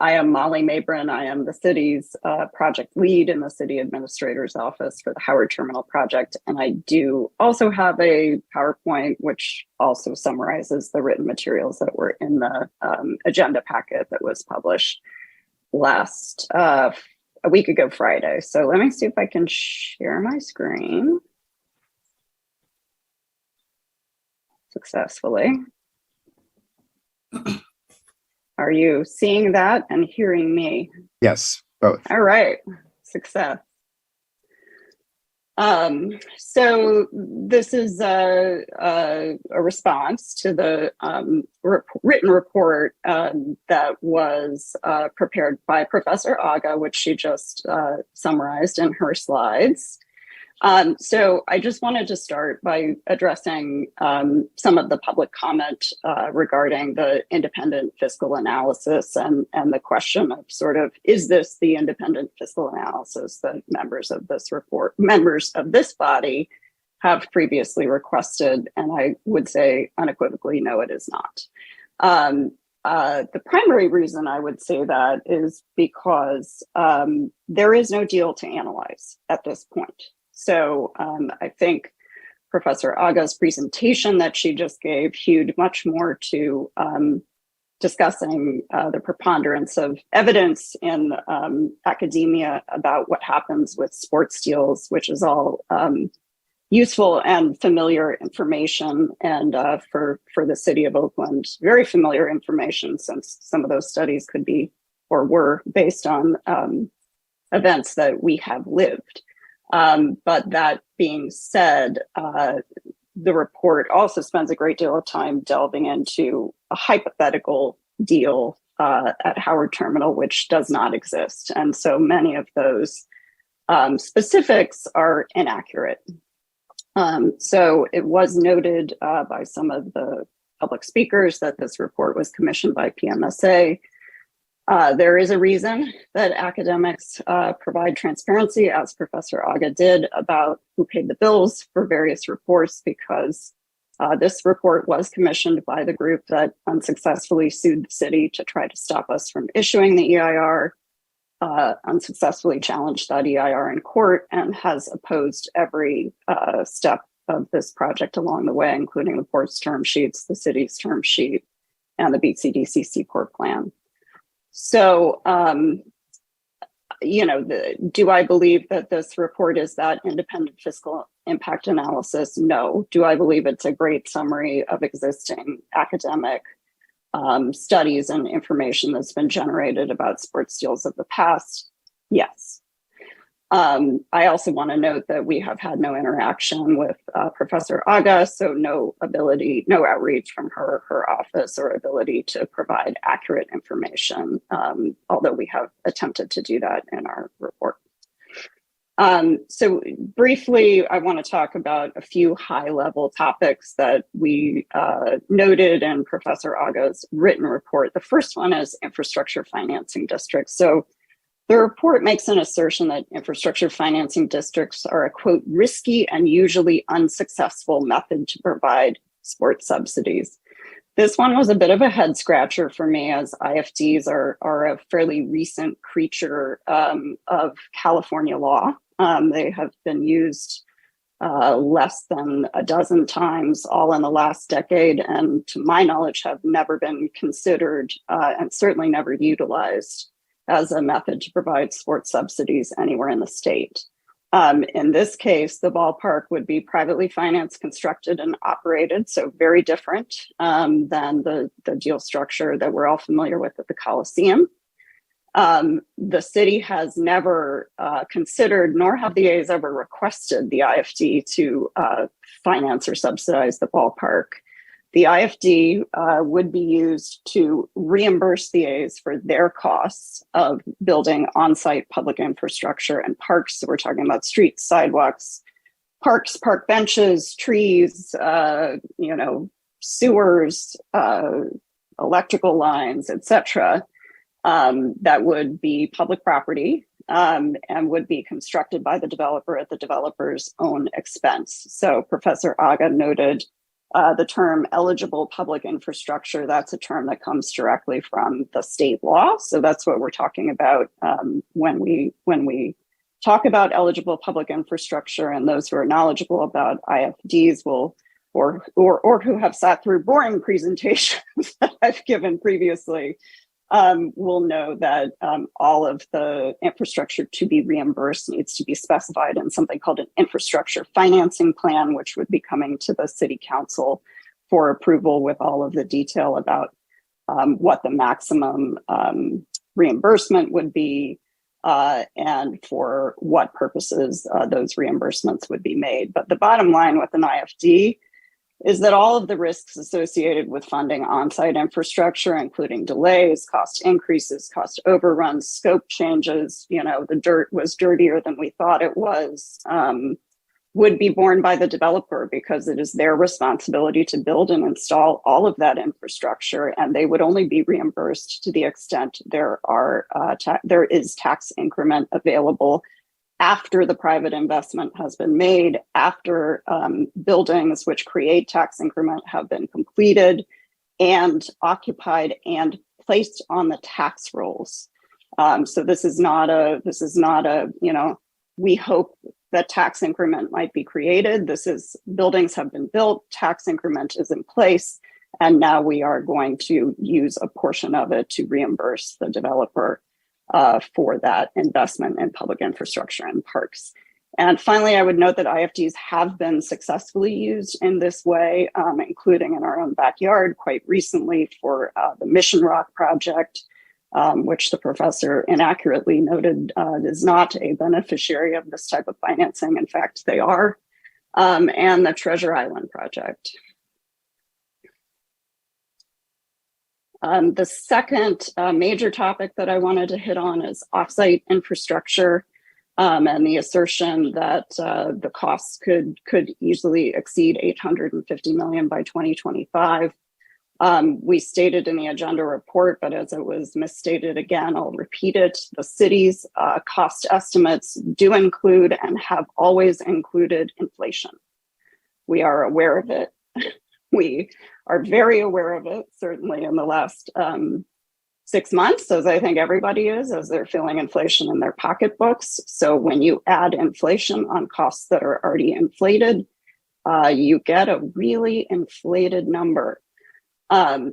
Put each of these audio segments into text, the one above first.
I am Molly Maybrun. I am the city's project lead in the city administrator's office for the Howard Terminal project. And I do also have a PowerPoint, which also summarizes the written materials that were in the agenda packet that was published a week ago Friday. So let me see if I can share my screen successfully. Are you seeing that and hearing me? Yes, both. All right, success. So this is a response to the written report that was prepared by Professor Agha, which she just summarized in her slides. So I just wanted to start by addressing some of the public comment regarding the independent fiscal analysis and the question of sort of, is this the independent fiscal analysis that members of this body have previously requested? And I would say unequivocally, no, it is not. The primary reason I would say that is because there is no deal to analyze at this point. So I think Professor Agha's presentation that she just gave hewed much more to discussing the preponderance of evidence in academia about what happens with sports deals, which is all useful and familiar information, and for the city of Oakland, very familiar information, since some of those studies could be or were based on events that we have lived. But that being said, the report also spends a great deal of time delving into a hypothetical deal at Howard Terminal, which does not exist. And so many of those specifics are inaccurate. So it was noted by some of the public speakers that this report was commissioned by PMSA. There is a reason that academics provide transparency, as Professor Agha did, about who paid the bills for various reports, because this report was commissioned by the group that unsuccessfully sued the city to try to stop us from issuing the EIR, unsuccessfully challenged that EIR in court, and has opposed every step of this project along the way, including the port's term sheets, the city's term sheet, and the BCDC Seaport plan. So, do I believe that this report is that independent fiscal impact analysis? No. Do I believe it's a great summary of existing academic studies and information that's been generated about sports deals of the past? Yes. I also want to note that we have had no interaction with Professor Agha, so no outreach from her office or ability to provide accurate information, although we have attempted to do that in our report. So briefly, I want to talk about a few high-level topics that we noted in Professor Agha's written report. The first one is infrastructure financing districts. So the report makes an assertion that infrastructure financing districts are a, quote, risky and usually unsuccessful method to provide sports subsidies. This one was a bit of a head scratcher for me, as IFDs are a fairly recent creature of California law. They have been used less than a dozen times, all in the last decade, and to my knowledge have never been considered and certainly never utilized as a method to provide sports subsidies anywhere in the state. In this case, the ballpark would be privately financed, constructed, and operated, so very different than the deal structure that we're all familiar with at the Coliseum. The city has never considered, nor have the A's ever requested the IFD to finance or subsidize the ballpark. The IFD would be used to reimburse the A's for their costs of building on-site public infrastructure and parks. So we're talking about streets, sidewalks, parks, park benches, trees, sewers, electrical lines, etc. That would be public property and would be constructed by the developer at the developer's own expense. So Professor Agha noted The term eligible public infrastructure, that's a term that comes directly from the state law. So that's what we're talking about when we talk about eligible public infrastructure, and those who are knowledgeable about IFDs will, or who have sat through boring presentations that I've given previously, will know that all of the infrastructure to be reimbursed needs to be specified in something called an infrastructure financing plan, which would be coming to the City Council for approval with all of the detail about what the maximum reimbursement would be and for what purposes those reimbursements would be made. But the bottom line with an IFD is that all of the risks associated with funding on-site infrastructure, including delays, cost increases, cost overruns, scope changes, the dirt was dirtier than we thought it was, would be borne by the developer because it is their responsibility to build and install all of that infrastructure, and they would only be reimbursed to the extent there is tax increment available after the private investment has been made, after buildings which create tax increment have been completed and occupied and placed on the tax rolls. So this is not a, we hope that tax increment might be created. This is, buildings have been built, tax increment is in place, and now we are going to use a portion of it to reimburse the developer for that investment in public infrastructure and parks. And finally, I would note that IFDs have been successfully used in this way, including in our own backyard quite recently for the Mission Rock project, which the professor inaccurately noted is not a beneficiary of this type of financing. In fact, they are, and the Treasure Island project. The second major topic that I wanted to hit on is offsite infrastructure and the assertion that the costs could easily exceed $850 million by 2025. We stated in the agenda report, but as it was misstated again, I'll repeat it. The city's cost estimates do include and have always included inflation. We are aware of it. We are very aware of it, certainly in the last 6 months, as I think everybody is, as they're feeling inflation in their pocketbooks. So when you add inflation on costs that are already inflated, you get a really inflated number.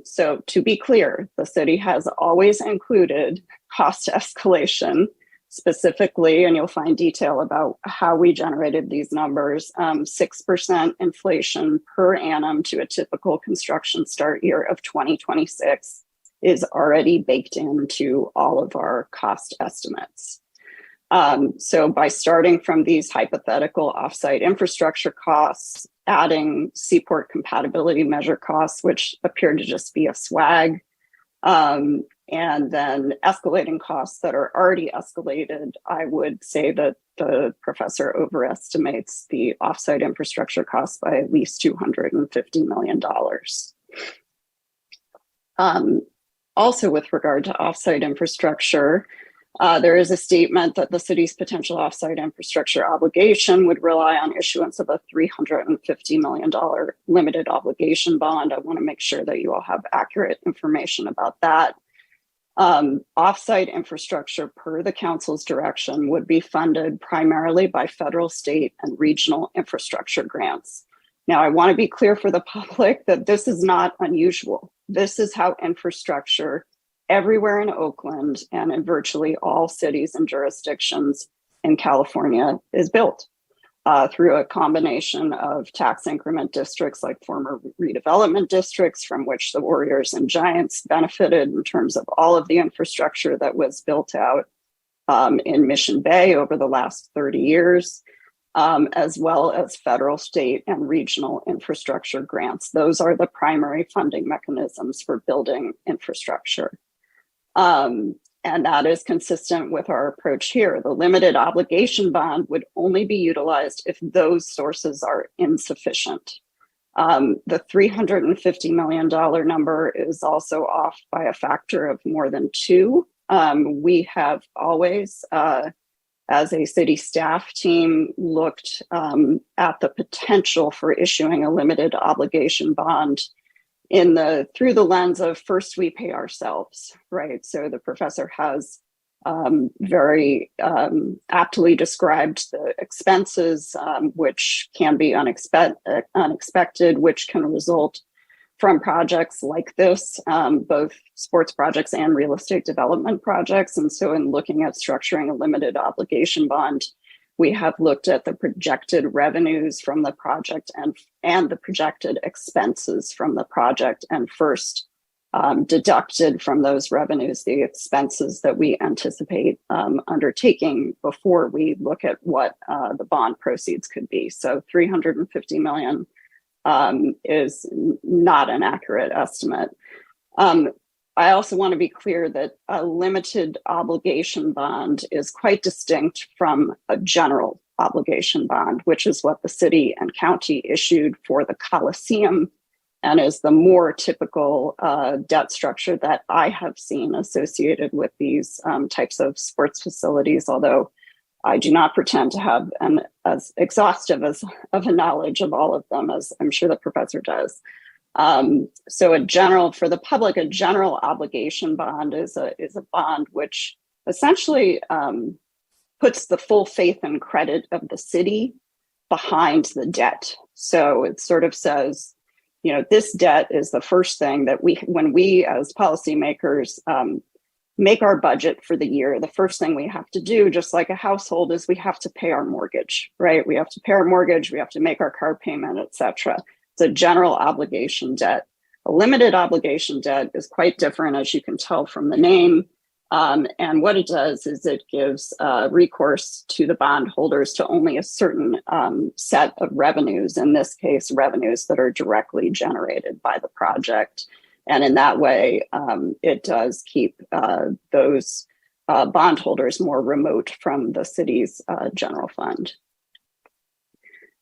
So to be clear, the city has always included cost escalation specifically, and you'll find detail about how we generated these numbers, 6% inflation per annum to a typical construction start year of 2026 is already baked into all of our cost estimates. So by starting from these hypothetical offsite infrastructure costs, adding seaport compatibility measure costs, which appear to just be a swag, and then escalating costs that are already escalated, I would say that the professor overestimates the offsite infrastructure costs by at least $250 million. Also, with regard to offsite infrastructure, there is a statement that the city's potential offsite infrastructure obligation would rely on issuance of a $350 million limited obligation bond. I want to make sure that you all have accurate information about that. Offsite infrastructure, per the council's direction, would be funded primarily by federal, state, and regional infrastructure grants. Now, I want to be clear for the public that this is not unusual. This is how infrastructure everywhere in Oakland and in virtually all cities and jurisdictions in California is built through a combination of tax increment districts like former redevelopment districts from which the Warriors and Giants benefited in terms of all of the infrastructure that was built out in Mission Bay over the last 30 years, as well as federal, state, and regional infrastructure grants. Those are the primary funding mechanisms for building infrastructure. And that is consistent with our approach here. The limited obligation bond would only be utilized if those sources are insufficient. The $350 million number is also off by a factor of more than 2. We have always as a city staff team, looked at the potential for issuing a limited obligation bond through the lens of first we pay ourselves, right? So the professor has very aptly described the expenses, which can be unexpected, which can result from projects like this, both sports projects and real estate development projects. And so in looking at structuring a limited obligation bond, we have looked at the projected revenues from the project and the projected expenses from the project, and first deducted from those revenues the expenses that we anticipate undertaking before we look at what the bond proceeds could be. So $350 million is not an accurate estimate. I also want to be clear that a limited obligation bond is quite distinct from a general obligation bond, which is what the city and county issued for the Coliseum and is the more typical debt structure that I have seen associated with these types of sports facilities, although I do not pretend to have as exhaustive of a knowledge of all of them as I'm sure the professor does. So for the public, a general obligation bond is a bond which essentially puts the full faith and credit of the city behind the debt. So it sort of says, this debt is the first thing that when we as policymakers make our budget for the year, the first thing we have to do, just like a household, is we have to pay our mortgage, right? We have to pay our mortgage, we have to make our car payment, etc. It's a general obligation debt. A limited obligation debt is quite different, as you can tell from the name. And what it does is it gives recourse to the bondholders to only a certain set of revenues, in this case, revenues that are directly generated by the project. And in that way, it does keep those bondholders more remote from the city's general fund.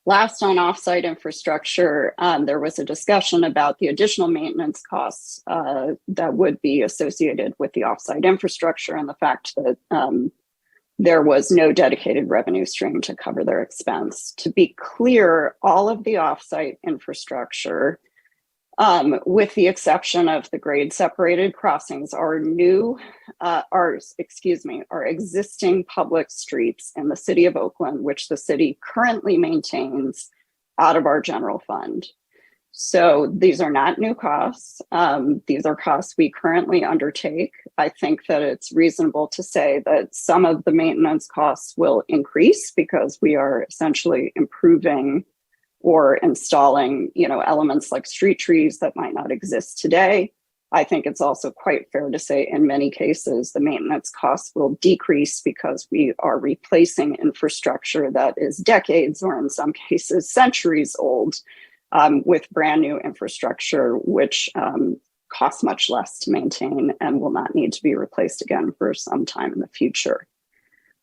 Last, on offsite infrastructure, there was a discussion about the additional maintenance costs that would be associated with the offsite infrastructure and the fact that there was no dedicated revenue stream to cover their expense. To be clear, all of the offsite infrastructure, with the exception of the grade separated crossings, are existing public streets in the city of Oakland, which the city currently maintains out of our general fund. So these are not new costs. These are costs we currently undertake. I think that it's reasonable to say that some of the maintenance costs will increase because we are essentially improving or installing, elements like street trees that might not exist today. I think it's also quite fair to say in many cases, the maintenance costs will decrease because we are replacing infrastructure that is decades or in some cases centuries old with brand new infrastructure, which costs much less to maintain and will not need to be replaced again for some time in the future.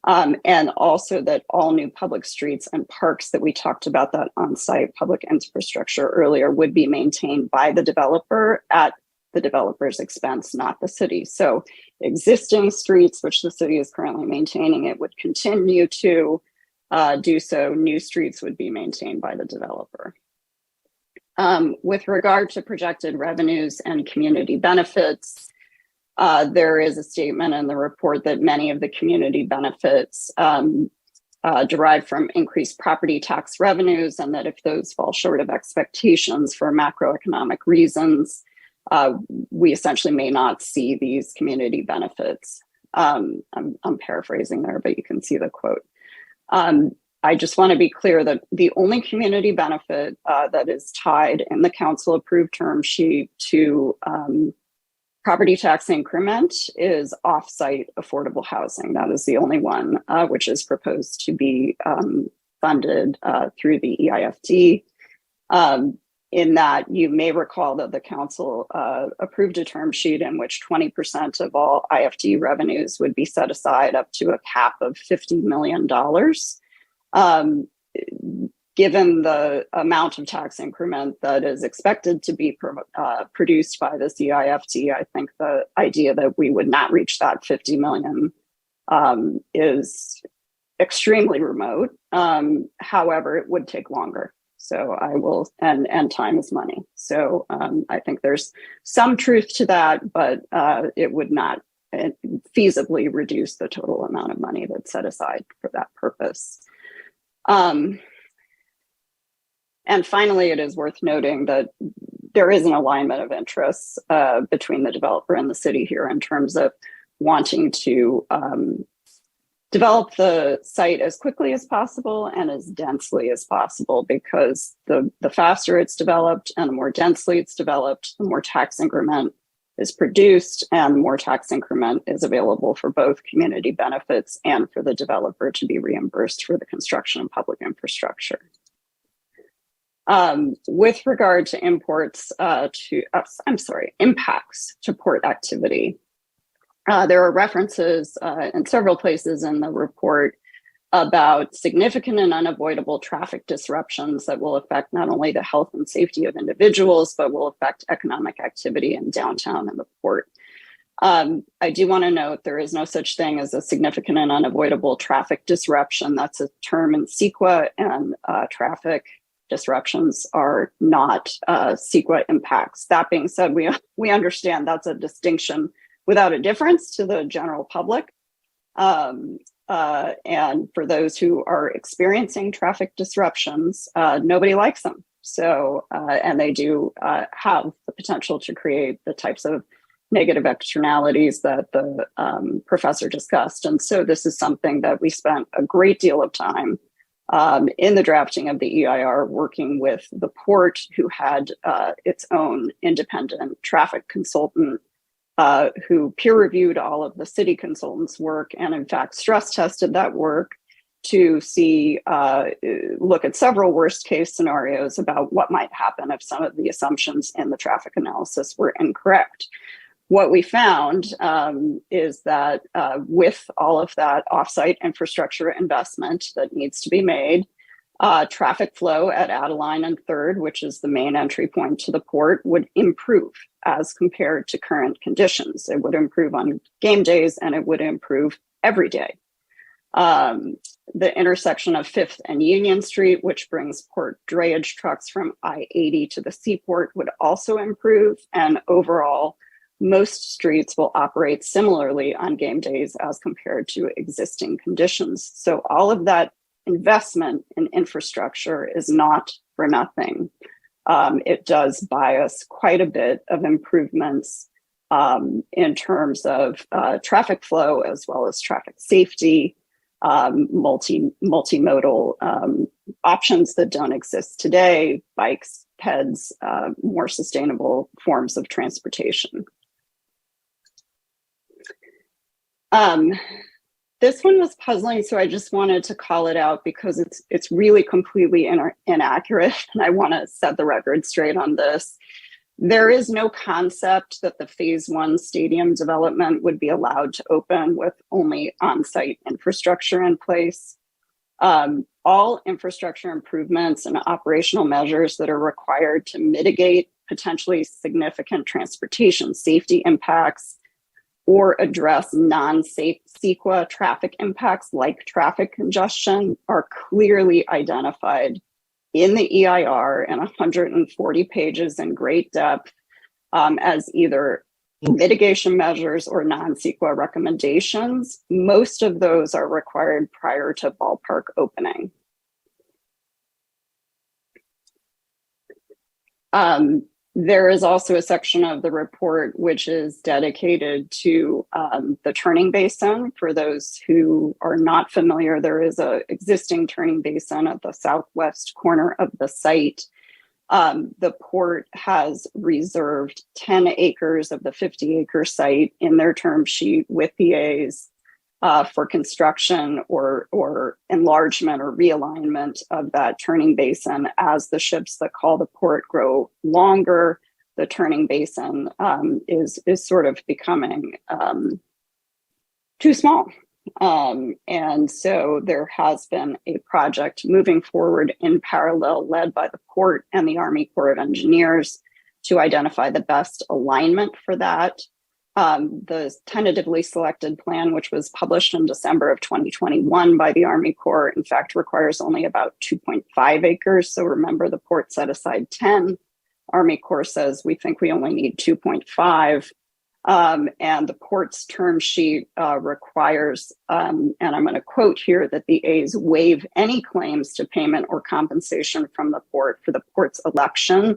And also that all new public streets and parks that we talked about, that on-site public infrastructure earlier, would be maintained by the developer at the developer's expense, not the city. So existing streets, which the city is currently maintaining, it would continue to do so. New streets would be maintained by the developer. With regard to projected revenues and community benefits, there is a statement in the report that many of the community benefits derive from increased property tax revenues, and that if those fall short of expectations for macroeconomic reasons, we essentially may not see these community benefits. I'm paraphrasing there, but you can see the quote. I just want to be clear that the only community benefit that is tied in the council approved term sheet to property tax increment is offsite affordable housing. That is the only one which is proposed to be funded through the EIFD. In that, you may recall that the council approved a term sheet in which 20% of all IFD revenues would be set aside up to a cap of $50 million. Given the amount of tax increment that is expected to be produced by the CIFT, I think the idea that we would not reach that 50 million is extremely remote. However, it would take longer. So I will, and time is money. So I think there's some truth to that, but it would not feasibly reduce the total amount of money that's set aside for that purpose. And finally, it is worth noting that there is an alignment of interests between the developer and the city here in terms of wanting to develop the site as quickly as possible and as densely as possible, because the faster it's developed and the more densely it's developed, the more tax increment is produced and the more tax increment is available for both community benefits and for the developer to be reimbursed for the construction of public infrastructure. With regard to impacts to port activity, there are references in several places in the report about significant and unavoidable traffic disruptions that will affect not only the health and safety of individuals, but will affect economic activity in downtown and the port. I do want to note there is no such thing as a significant and unavoidable traffic disruption. That's a term in CEQA, and traffic disruptions are not CEQA impacts. That being said, we understand that's a distinction without a difference to the general public. And for those who are experiencing traffic disruptions, nobody likes them. So, and they do have the potential to create the types of negative externalities that the professor discussed. And so this is something that we spent a great deal of time in the drafting of the EIR, working with the port, who had its own independent traffic consultant who peer-reviewed all of the city consultants' work and, in fact, stress-tested that work to see, look at several worst-case scenarios about what might happen if some of the assumptions in the traffic analysis were incorrect. What we found is that with all of that offsite infrastructure investment that needs to be made, traffic flow at Adeline and 3rd, which is the main entry point to the port, would improve as compared to current conditions. It would improve on game days and it would improve every day. The intersection of 5th and Union Street, which brings port drayage trucks from I-80 to the seaport, would also improve. And overall, most streets will operate similarly on game days as compared to existing conditions. So all of that investment in infrastructure is not for nothing. It does buy us quite a bit of improvements in terms of traffic flow, as well as traffic safety, multimodal options that don't exist today, bikes, peds, more sustainable forms of transportation. This one was puzzling, so I just wanted to call it out because it's really completely inaccurate, and I want to set the record straight on this. There is no concept that the Phase 1 stadium development would be allowed to open with only on-site infrastructure in place. All infrastructure improvements and operational measures that are required to mitigate potentially significant transportation safety impacts or address non-safe CEQA traffic impacts like traffic congestion are clearly identified in the EIR in 140 pages in great depth as either mitigation measures or non-CEQA recommendations. Most of those are required prior to ballpark opening. There is also a section of the report which is dedicated to the turning basin. For those who are not familiar, there is an existing turning basin at the southwest corner of the site. The port has reserved 10 acres of the 50-acre site in their term sheet with PAs for construction or enlargement or realignment of that turning basin. As the ships that call the port grow longer, the turning basin is sort of becoming too small. And so there has been a project moving forward in parallel, led by the port and the Army Corps of Engineers, to identify the best alignment for that. The tentatively selected plan, which was published in December of 2021 by the Army Corps, in fact, requires only about 2.5 acres. So remember, the port set aside 10. Army Corps says we think we only need 2.5. And the port's term sheet requires, and I'm going to quote here, that the A's waive any claims to payment or compensation from the port for the port's election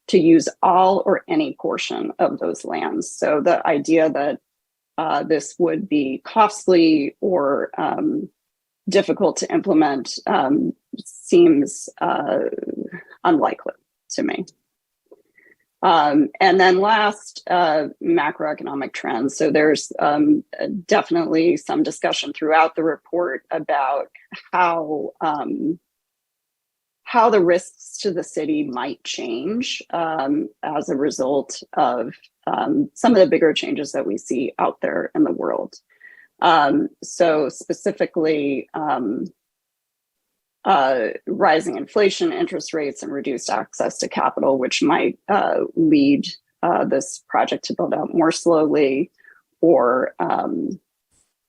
to use all or any portion of those lands. So the idea that this would be costly or difficult to implement seems unlikely to me. And then last, macroeconomic trends. So there's definitely some discussion throughout the report about how the risks to the city might change as a result of some of the bigger changes that we see out there in the world. So specifically, rising inflation, interest rates, and reduced access to capital, which might lead this project to build out more slowly or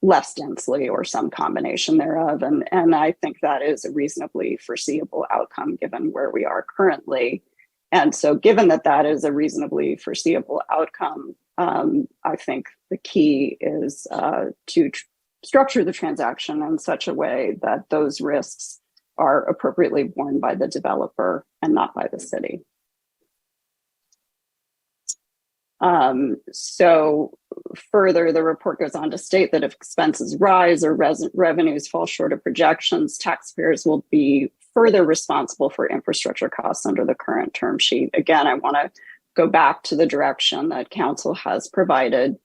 less densely, or some combination thereof. And I think that is a reasonably foreseeable outcome given where we are currently. And so given that that is a reasonably foreseeable outcome, I think the key is to structure the transaction in such a way that those risks are appropriately borne by the developer and not by the city. So further, the report goes on to state that if expenses rise or revenues fall short of projections, taxpayers will be further responsible for infrastructure costs under the current term sheet. Again, I want to go back to the direction that Council has provided.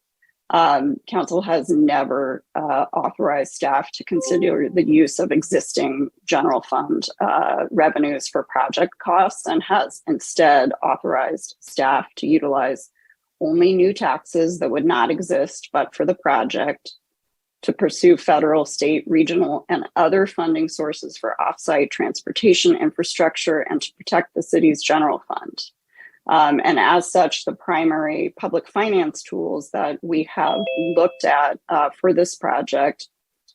Council has never authorized staff to consider the use of existing general fund revenues for project costs, and has instead authorized staff to utilize only new taxes that would not exist but for the project, to pursue federal, state, regional, and other funding sources for offsite transportation infrastructure, and to protect the city's general fund. And as such, the primary public finance tools that we have looked at for this project,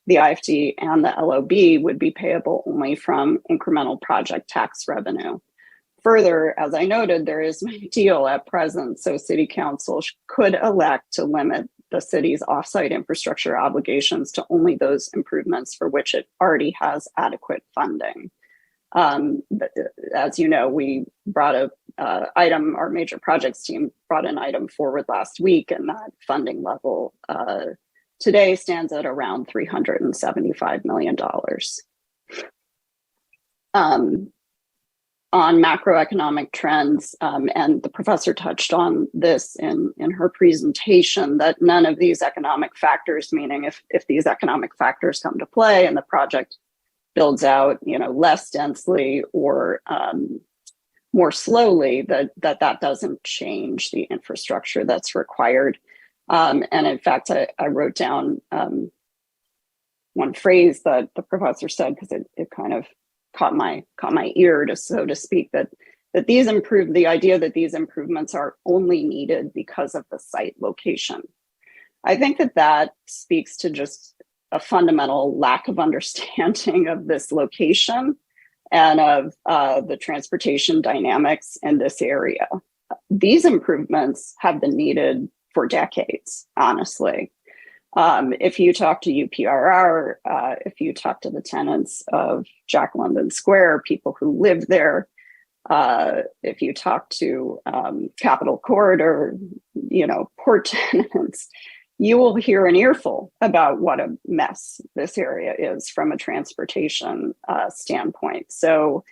the IFD and the LOB, would be payable only from incremental project tax revenue. Further, as I noted, there is no deal at present, so City Council could elect to limit the city's offsite infrastructure obligations to only those improvements for which it already has adequate funding. As you know, we brought a item, our major projects team brought an item forward last week, and that funding level today stands at around $375 million. On macroeconomic trends, and the professor touched on this in her presentation, that none of these economic factors, meaning if these economic factors come to play and the project builds out, less densely or more slowly, that doesn't change the infrastructure that's required. And in fact, I wrote down one phrase that the professor said, because it kind of caught my ear, so to speak, that the idea that these improvements are only needed because of the site location. I think that speaks to just a fundamental lack of understanding of this location and of the transportation dynamics in this area. These improvements have been needed for decades, honestly. If you talk to UPRR, if you talk to the tenants of Jack London Square, people who live there, if you talk to Capitol Corridor, port tenants, you will hear an earful about what a mess this area is from a transportation standpoint. So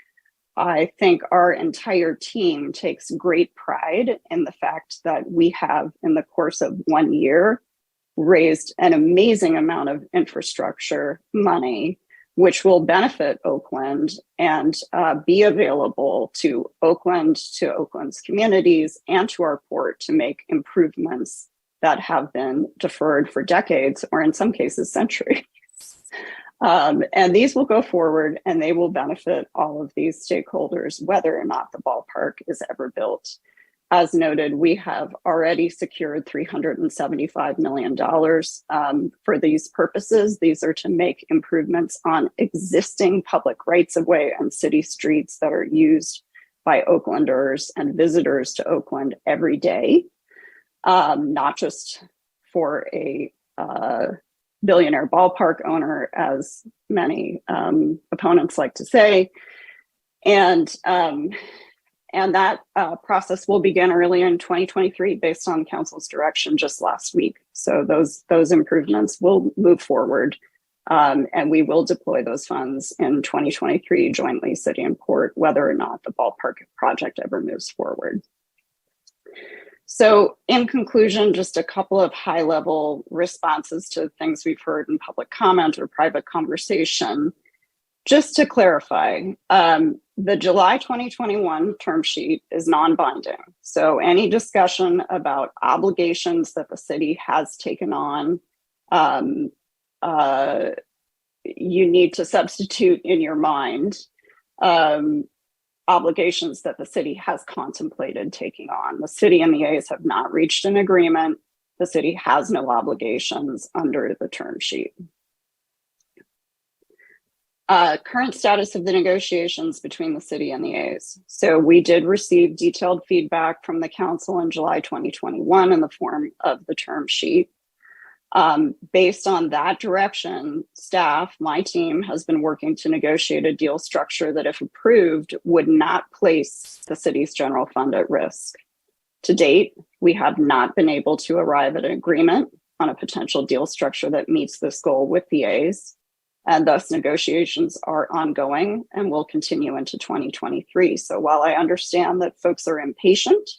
I think our entire team takes great pride in the fact that we have, in the course of 1 year, raised an amazing amount of infrastructure money, which will benefit Oakland and be available to Oakland's communities, and to our port to make improvements that have been deferred for decades, or in some cases, centuries. And these will go forward, and they will benefit all of these stakeholders, whether or not the ballpark is ever built. As noted, we have already secured $375 million for these purposes. These are to make improvements on existing public rights-of-way and city streets that are used by Oaklanders and visitors to Oakland every day, not just for a billionaire ballpark owner, as many opponents like to say. And that process will begin early in 2023 based on council's direction just last week. So those improvements will move forward, and we will deploy those funds in 2023 jointly, city and port, whether or not the ballpark project ever moves forward. So in conclusion, just a couple of high-level responses to things we've heard in public comment or private conversation. Just to clarify, the July 2021 term sheet is non-binding. So any discussion about obligations that the city has taken on, you need to substitute in your mind obligations that the city has contemplated taking on. The city and the A's have not reached an agreement. The city has no obligations under the term sheet. Current status of the negotiations between the city and the A's. So we did receive detailed feedback from the council in July 2021 in the form of the term sheet. Based on that direction, staff, my team, has been working to negotiate a deal structure that, if approved, would not place the city's general fund at risk. To date, we have not been able to arrive at an agreement on a potential deal structure that meets this goal with the A's, and thus negotiations are ongoing and will continue into 2023. So while I understand that folks are impatient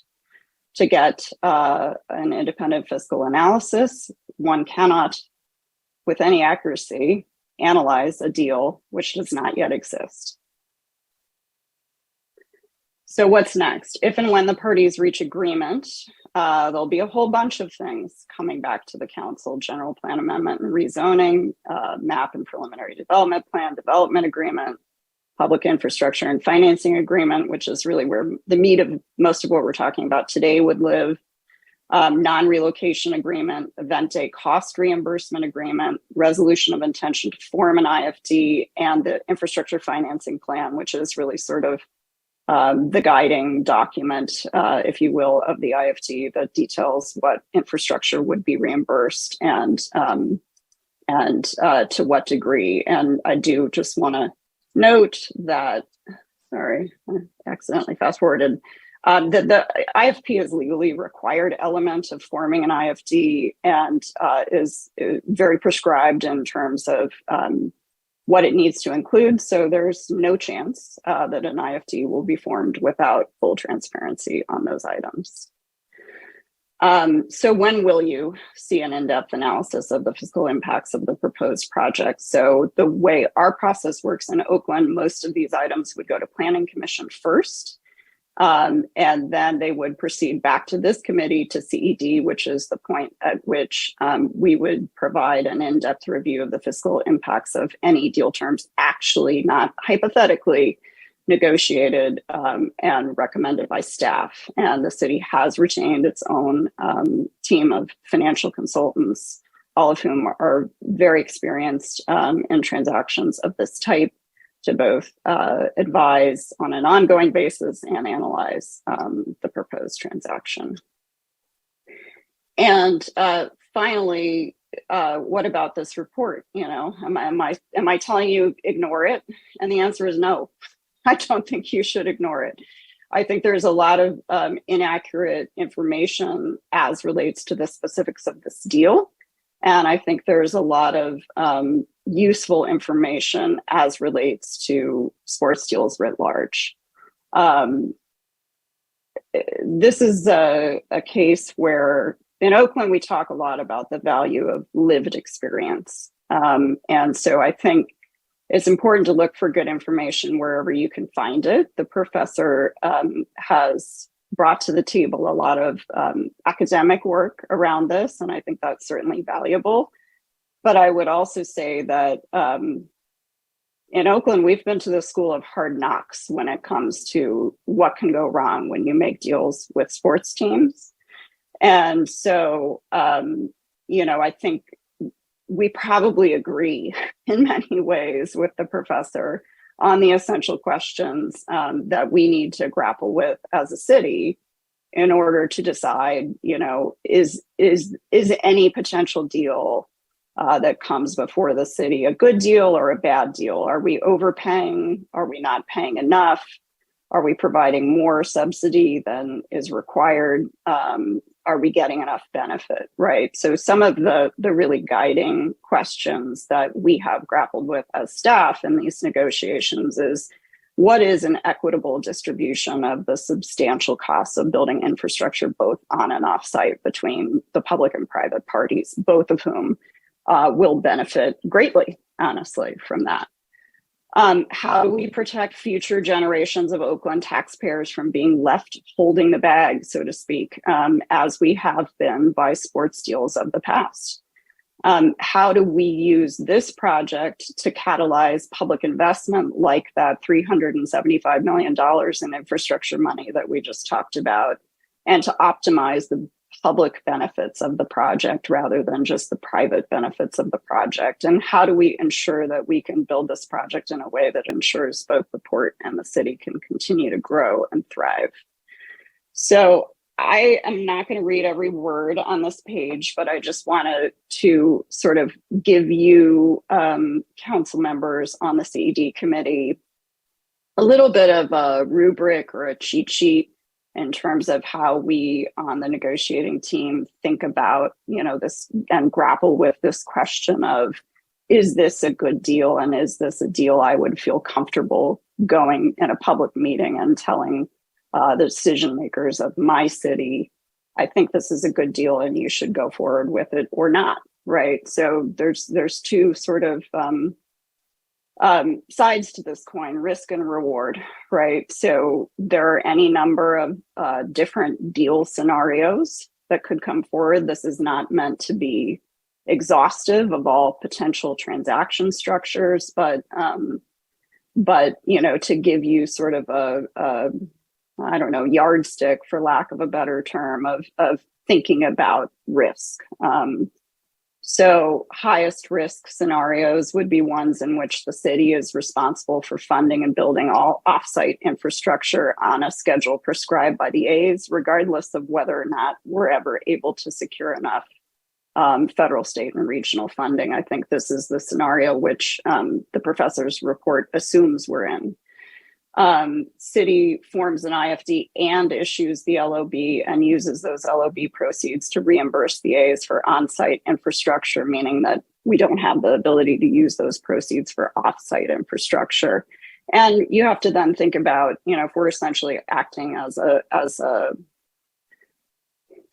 to get an independent fiscal analysis, one cannot, with any accuracy, analyze a deal which does not yet exist. So what's next? If and when the parties reach agreement, there'll be a whole bunch of things coming back to the council: general plan amendment and rezoning, map and preliminary development plan, development agreement, public infrastructure and financing agreement, which is really where the meat of most of what we're talking about today would live, non-relocation agreement, event day cost reimbursement agreement, resolution of intention to form an IFD, and the infrastructure financing plan, which is really sort of the guiding document, if you will, of the IFD that details what infrastructure would be reimbursed and to what degree. And I do just want to note that, sorry, I accidentally fast forwarded, that the IFP is legally required element of forming an IFD and is very prescribed in terms of what it needs to include. So there's no chance that an IFD will be formed without full transparency on those items. So when will you see an in-depth analysis of the fiscal impacts of the proposed project? So the way our process works in Oakland, most of these items would go to Planning Commission first, and then they would proceed back to this committee to CED, which is the point at which we would provide an in-depth review of the fiscal impacts of any deal terms actually, not hypothetically, negotiated and recommended by staff. And the city has retained its own team of financial consultants, all of whom are very experienced in transactions of this type, to both advise on an ongoing basis and analyze the proposed transaction. And finally, what about this report? You know, am I telling you ignore it? And the answer is no. I don't think you should ignore it. I think there's a lot of inaccurate information as relates to the specifics of this deal. And I think there's a lot of useful information as relates to sports deals writ large. This is a case where in Oakland, we talk a lot about the value of lived experience. And so I think it's important to look for good information wherever you can find it. The professor has brought to the table a lot of academic work around this, and I think that's certainly valuable. But I would also say that in Oakland, we've been to the school of hard knocks when it comes to what can go wrong when you make deals with sports teams. And so, I think we probably agree in many ways with the professor on the essential questions that we need to grapple with as a city in order to decide, is any potential deal that comes before the city a good deal or a bad deal? Are we overpaying? Are we not paying enough? Are we providing more subsidy than is required? Are we getting enough benefit, right? So some of the really guiding questions that we have grappled with as staff in these negotiations is, what is an equitable distribution of the substantial costs of building infrastructure, both on and off site, between the public and private parties, both of whom will benefit greatly, honestly, from that? How do we protect future generations of Oakland taxpayers from being left holding the bag, so to speak, as we have been by sports deals of the past? How do we use this project to catalyze public investment like that $375 million in infrastructure money that we just talked about, and to optimize the public benefits of the project rather than just the private benefits of the project? And how do we ensure that we can build this project in a way that ensures both the port and the city can continue to grow and thrive? So I am not going to read every word on this page, but I just wanted to sort of give you, council members on the CED committee, a little bit of a rubric or a cheat sheet in terms of how we on the negotiating team think about, this and grapple with this question of, is this a good deal? And is this a deal I would feel comfortable going in a public meeting and telling the decision makers of my city, I think this is a good deal and you should go forward with it or not, right? So there's two sort of sides to this coin, risk and reward, right? So there are any number of different deal scenarios that could come forward. This is not meant to be exhaustive of all potential transaction structures, but to give you sort of a yardstick, for lack of a better term, of thinking about risk. So highest risk scenarios would be ones in which the city is responsible for funding and building all offsite infrastructure on a schedule prescribed by the A's, regardless of whether or not we're ever able to secure enough federal, state, and regional funding. I think this is the scenario which the professor's report assumes we're in. City forms an IFD and issues the LOB and uses those LOB proceeds to reimburse the A's for on-site infrastructure, meaning that we don't have the ability to use those proceeds for off-site infrastructure. And you have to then think about, if we're essentially acting as a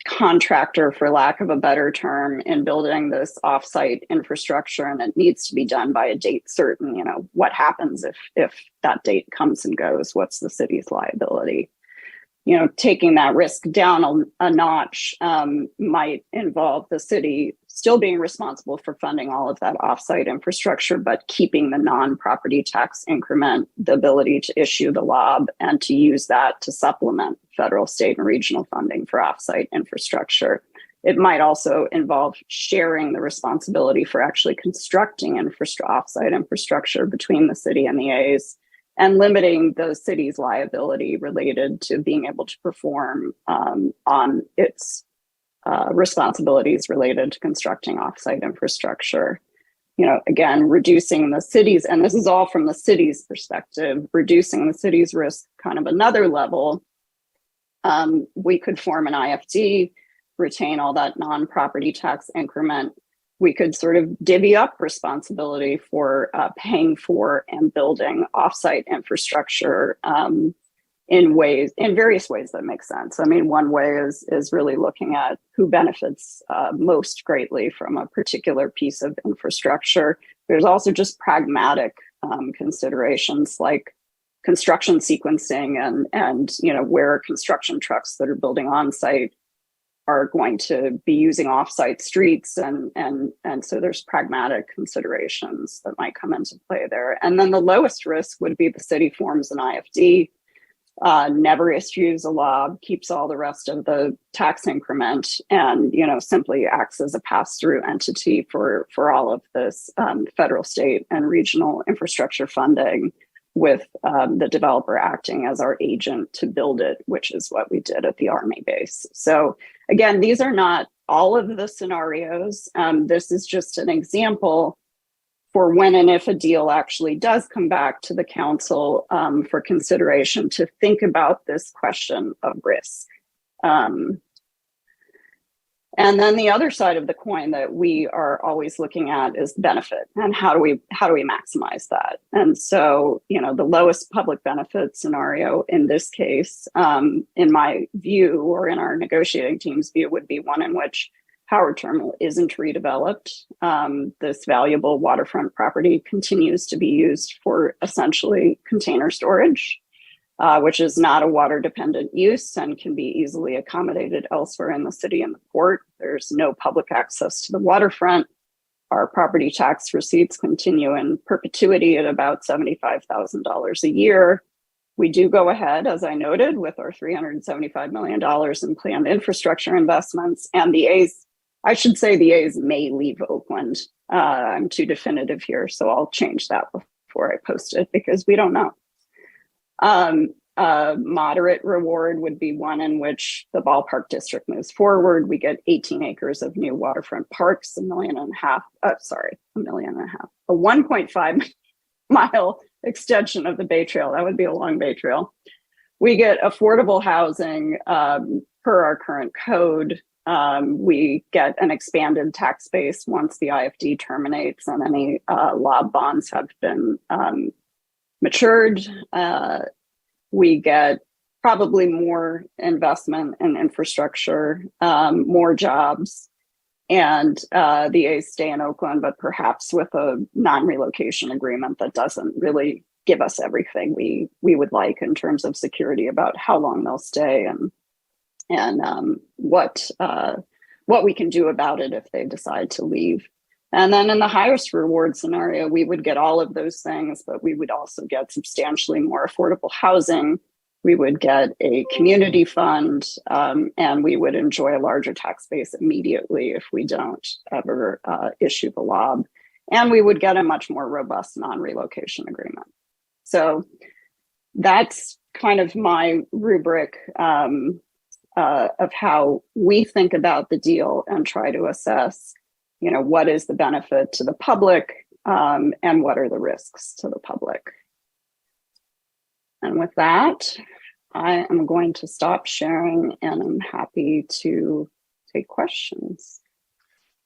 contractor, for lack of a better term, in building this offsite infrastructure, and it needs to be done by a date certain, what happens if that date comes and goes? What's the city's liability? Taking that risk down a notch might involve the city still being responsible for funding all of that offsite infrastructure, but keeping the non-property tax increment, the ability to issue the LOB, and to use that to supplement federal, state, and regional funding for offsite infrastructure. It might also involve sharing the responsibility for actually constructing offsite infrastructure between the city and the A's, and limiting the city's liability related to being able to perform on its responsibilities related to constructing offsite infrastructure. Again, reducing the city's, and this is all from the city's perspective, reducing the city's risk kind of another level. We could form an IFD, retain all that non-property tax increment. We could sort of divvy up responsibility for paying for and building offsite infrastructure in various ways that make sense. I mean, one way is really looking at who benefits most greatly from a particular piece of infrastructure. There's also just pragmatic considerations like construction sequencing and where construction trucks that are building on site are going to be using offsite streets, and so there's pragmatic considerations that might come into play there. And then the lowest risk would be the city forms an IFD, never issues a lob, keeps all the rest of the tax increment, and simply acts as a pass-through entity for all of this federal, state, and regional infrastructure funding, with the developer acting as our agent to build it, which is what we did at the Army base. So again, these are not all of the scenarios. This is just an example for when and if a deal actually does come back to the council for consideration, to think about this question of risk. And then the other side of the coin that we are always looking at is benefit, and how do we maximize that? And so, the lowest public benefit scenario in this case, in my view, or in our negotiating team's view, would be one in which Howard Terminal isn't redeveloped. This valuable waterfront property continues to be used for essentially container storage, which is not a water dependent use and can be easily accommodated elsewhere in the city and the port. There's no public access to the waterfront. Our property tax receipts continue in perpetuity at about $75,000 a year. We do go ahead, as I noted, with our $375 million in planned infrastructure investments, and the A's may leave Oakland. I'm too definitive here, so I'll change that before I post it, because we don't know. Moderate reward would be one in which the ballpark district moves forward. We get 18 acres of new waterfront parks, a 1.5 mile extension of the Bay Trail. That would be a long Bay Trail. We get affordable housing per our current code. We get an expanded tax base once the IFD terminates and any lob bonds have been matured. We get probably more investment in infrastructure, more jobs, and the A's stay in Oakland, but perhaps with a non-relocation agreement that doesn't really give us everything we would like in terms of security about how long they'll stay and what we can do about it if they decide to leave. And then in the highest reward scenario, we would get all of those things, but we would also get substantially more affordable housing. We would get a community fund, and we would enjoy a larger tax base immediately if we don't ever issue the lob. And we would get a much more robust non-relocation agreement. So that's kind of my rubric of how we think about the deal and try to assess what is the benefit to the public, and what are the risks to the public. And with that, I am going to stop sharing, and I'm happy to take questions.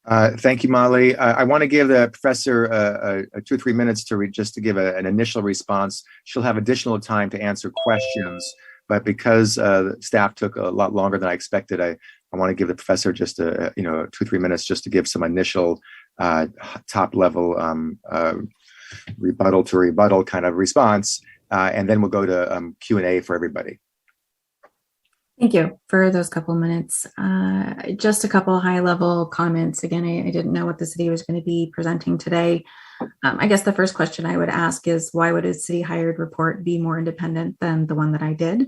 Thank you, Molly. I want to give the professor 2 or 3 minutes just to give an initial response. She'll have additional time to answer questions, but because the staff took a lot longer than I expected, I want to give the professor just 2 or 3 minutes just to give some initial top level rebuttal to rebuttal kind of response, and then we'll go to Q&A for everybody. Thank you for those couple of minutes. Just a couple high level comments. Again, I didn't know what the city was going to be presenting today. I guess the first question I would ask is, why would a city hired report be more independent than the one that I did?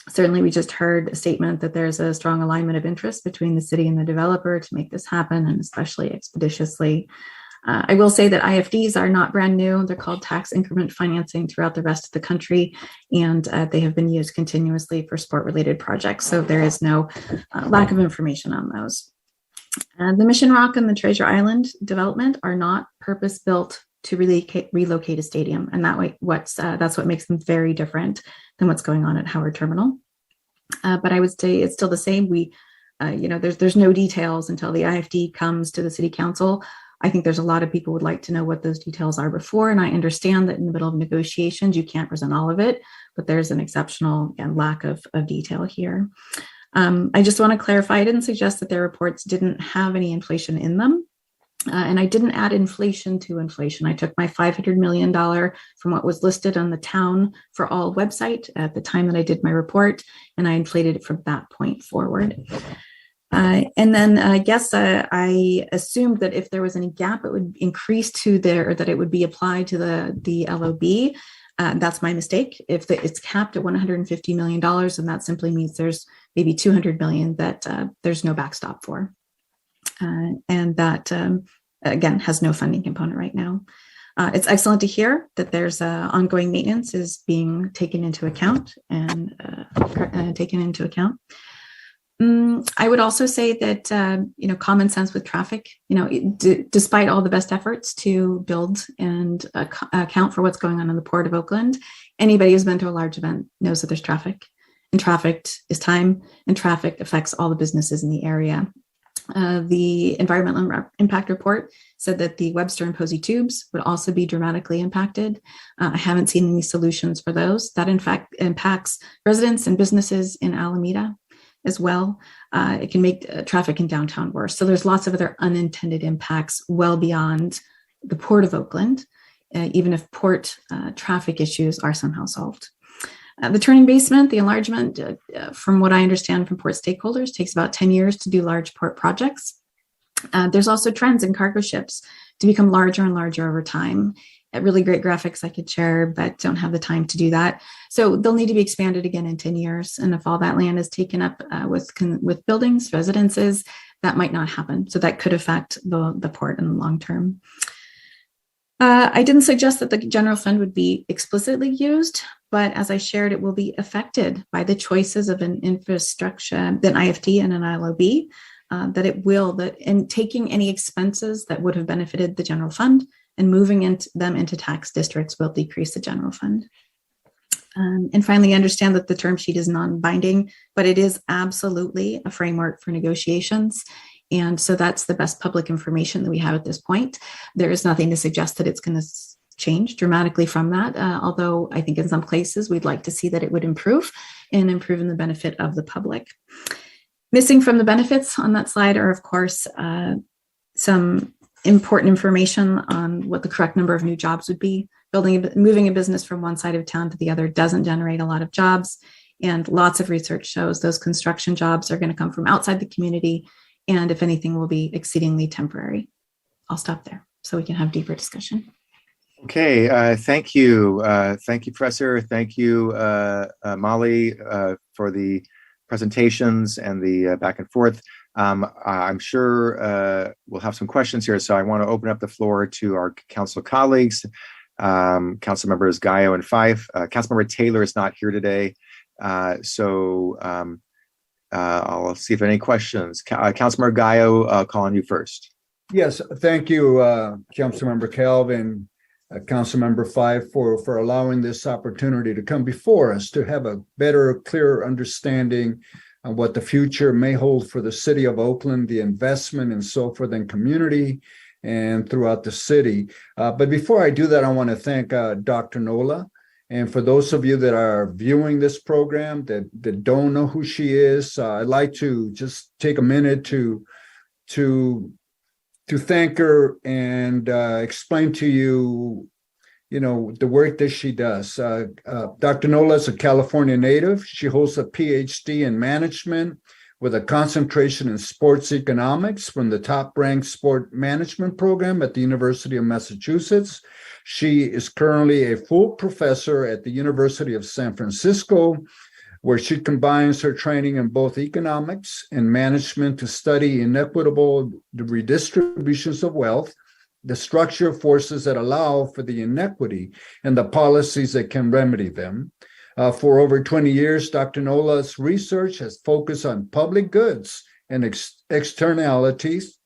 Certainly, we just heard a statement that there's a strong alignment of interest between the city and the developer to make this happen, and especially expeditiously. I will say that IFDs are not brand new. They're called tax increment financing throughout the rest of the country, and they have been used continuously for sport-related projects. So there is no lack of information on those. The Mission Rock and the Treasure Island development are not purpose-built to relocate a stadium, and that's what makes them very different than what's going on at Howard Terminal. But I would say it's still the same. There's no details until the IFD comes to the City Council. I think there's a lot of people would like to know what those details are before, and I understand that in the middle of negotiations you can't present all of it, but there's an exceptional lack of detail here. I just want to clarify, I didn't suggest that their reports didn't have any inflation in them. And I didn't add inflation to inflation. I took my $500 million from what was listed on the town for all website at the time that I did my report, and I inflated it from that point forward. And then I guess I assumed that if there was any gap, it would increase to there, or that it would be applied to the LOB. That's my mistake. If it's capped at $150 million, and that simply means there's maybe $200 million that there's no backstop for. And that, again, has no funding component right now. It's excellent to hear that there's ongoing maintenance is being taken into account and taken into account. I would also say that, common sense with traffic, despite all the best efforts to build and account for what's going on in the Port of Oakland, anybody who's been to a large event knows that there's traffic, and traffic is time, and traffic affects all the businesses in the area. The environmental impact report said that the Webster and Posey tubes would also be dramatically impacted. I haven't seen any solutions for those. That in fact impacts residents and businesses in Alameda as well. It can make traffic in downtown worse. So there's lots of other unintended impacts well beyond the Port of Oakland, even if port traffic issues are somehow solved. The turning basement, the enlargement, from what I understand from port stakeholders, takes about 10 years to do large port projects. There's also trends in cargo ships to become larger and larger over time. Really great graphics I could share, but don't have the time to do that. So they'll need to be expanded again in 10 years. And if all that land is taken up with buildings, residences, that might not happen. So that could affect the port in the long term. I didn't suggest that the general fund would be explicitly used, but as I shared, it will be affected by the choices of an infrastructure, an IFT and an ILOB, and taking any expenses that would have benefited the general fund and moving them into tax districts will decrease the general fund. And finally, understand that the term sheet is non-binding, but it is absolutely a framework for negotiations. And so that's the best public information that we have at this point. There is nothing to suggest that it's going to change dramatically from that, although I think in some places we'd like to see that it would improve in the benefit of the public. Missing from the benefits on that slide are, of course, some important information on what the correct number of new jobs would be. Moving a business from one side of town to the other doesn't generate a lot of jobs, and lots of research shows those construction jobs are going to come from outside the community, and if anything, will be exceedingly temporary. I'll stop there so we can have deeper discussion. Okay, thank you. Thank you, Professor. Thank you, Molly, for the presentations and the back and forth. I'm sure we'll have some questions here, so I want to open up the floor to our council colleagues, council members Gaio and Fife. Councilmember Taylor is not here today, so I'll see if any questions. Councilmember Gaio, I'll call on you first. Yes, thank you, Councilmember Calvin, Councilmember Fife, for allowing this opportunity to come before us to have a better, clearer understanding of what the future may hold for the city of Oakland, the investment and so forth in community and throughout the city. But before I do that, I want to thank Dr. Nola. And for those of you that are viewing this program that don't know who she is, I'd like to just take a minute to thank her and explain to you, the work that she does. Dr. Nola is a California native. She holds a PhD in management with a concentration in sports economics from the top-ranked sport management program at the University of Massachusetts. She is currently a full professor at the University of San Francisco, where she combines her training in both economics and management to study inequitable redistributions of wealth, the structure of forces that allow for the inequity, and the policies that can remedy them. For over 20 years, Dr. Nola's research has focused on public goods and externalities,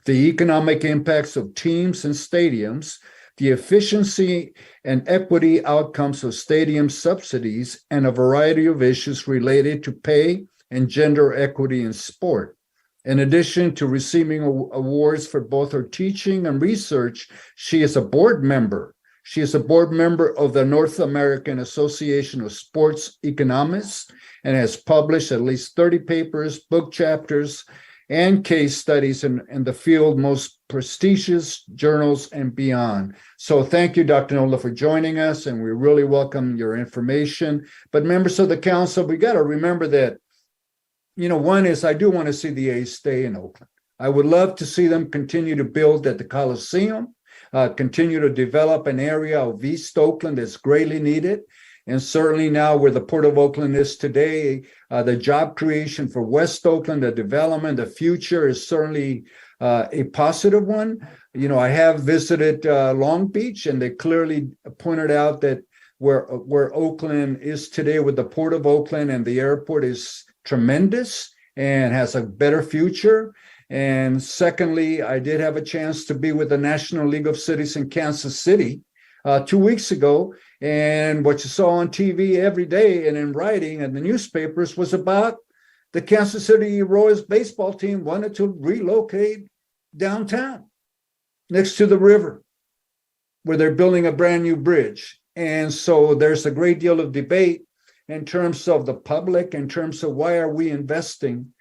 the economic impacts of teams and stadiums, the efficiency and equity outcomes of stadium subsidies, and a variety of issues related to pay and gender equity in sport. In addition to receiving awards for both her teaching and research, she is a board member. She is a board member of the North American Association of Sports Economists and has published at least 30 papers, book chapters, and case studies in the field most prestigious journals and beyond. So thank you, Dr. Nola, for joining us, and we really welcome your information. But members of the council, we got to remember that, one is I do want to see the A's stay in Oakland. I would love to see them continue to build at the Coliseum, continue to develop an area of East Oakland that's greatly needed. And certainly now where the Port of Oakland is today, the job creation for West Oakland, the development, the future is certainly a positive one. I have visited Long Beach, and they clearly pointed out that where Oakland is today with the Port of Oakland and the airport is tremendous and has a better future. And secondly, I did have a chance to be with the National League of Cities in Kansas City 2 weeks ago. And what you saw on TV every day and in writing and the newspapers was about the Kansas City Royals baseball team wanted to relocate downtown next to the river where they're building a brand new bridge. And so there's a great deal of debate in terms of the public, in terms of why are we investing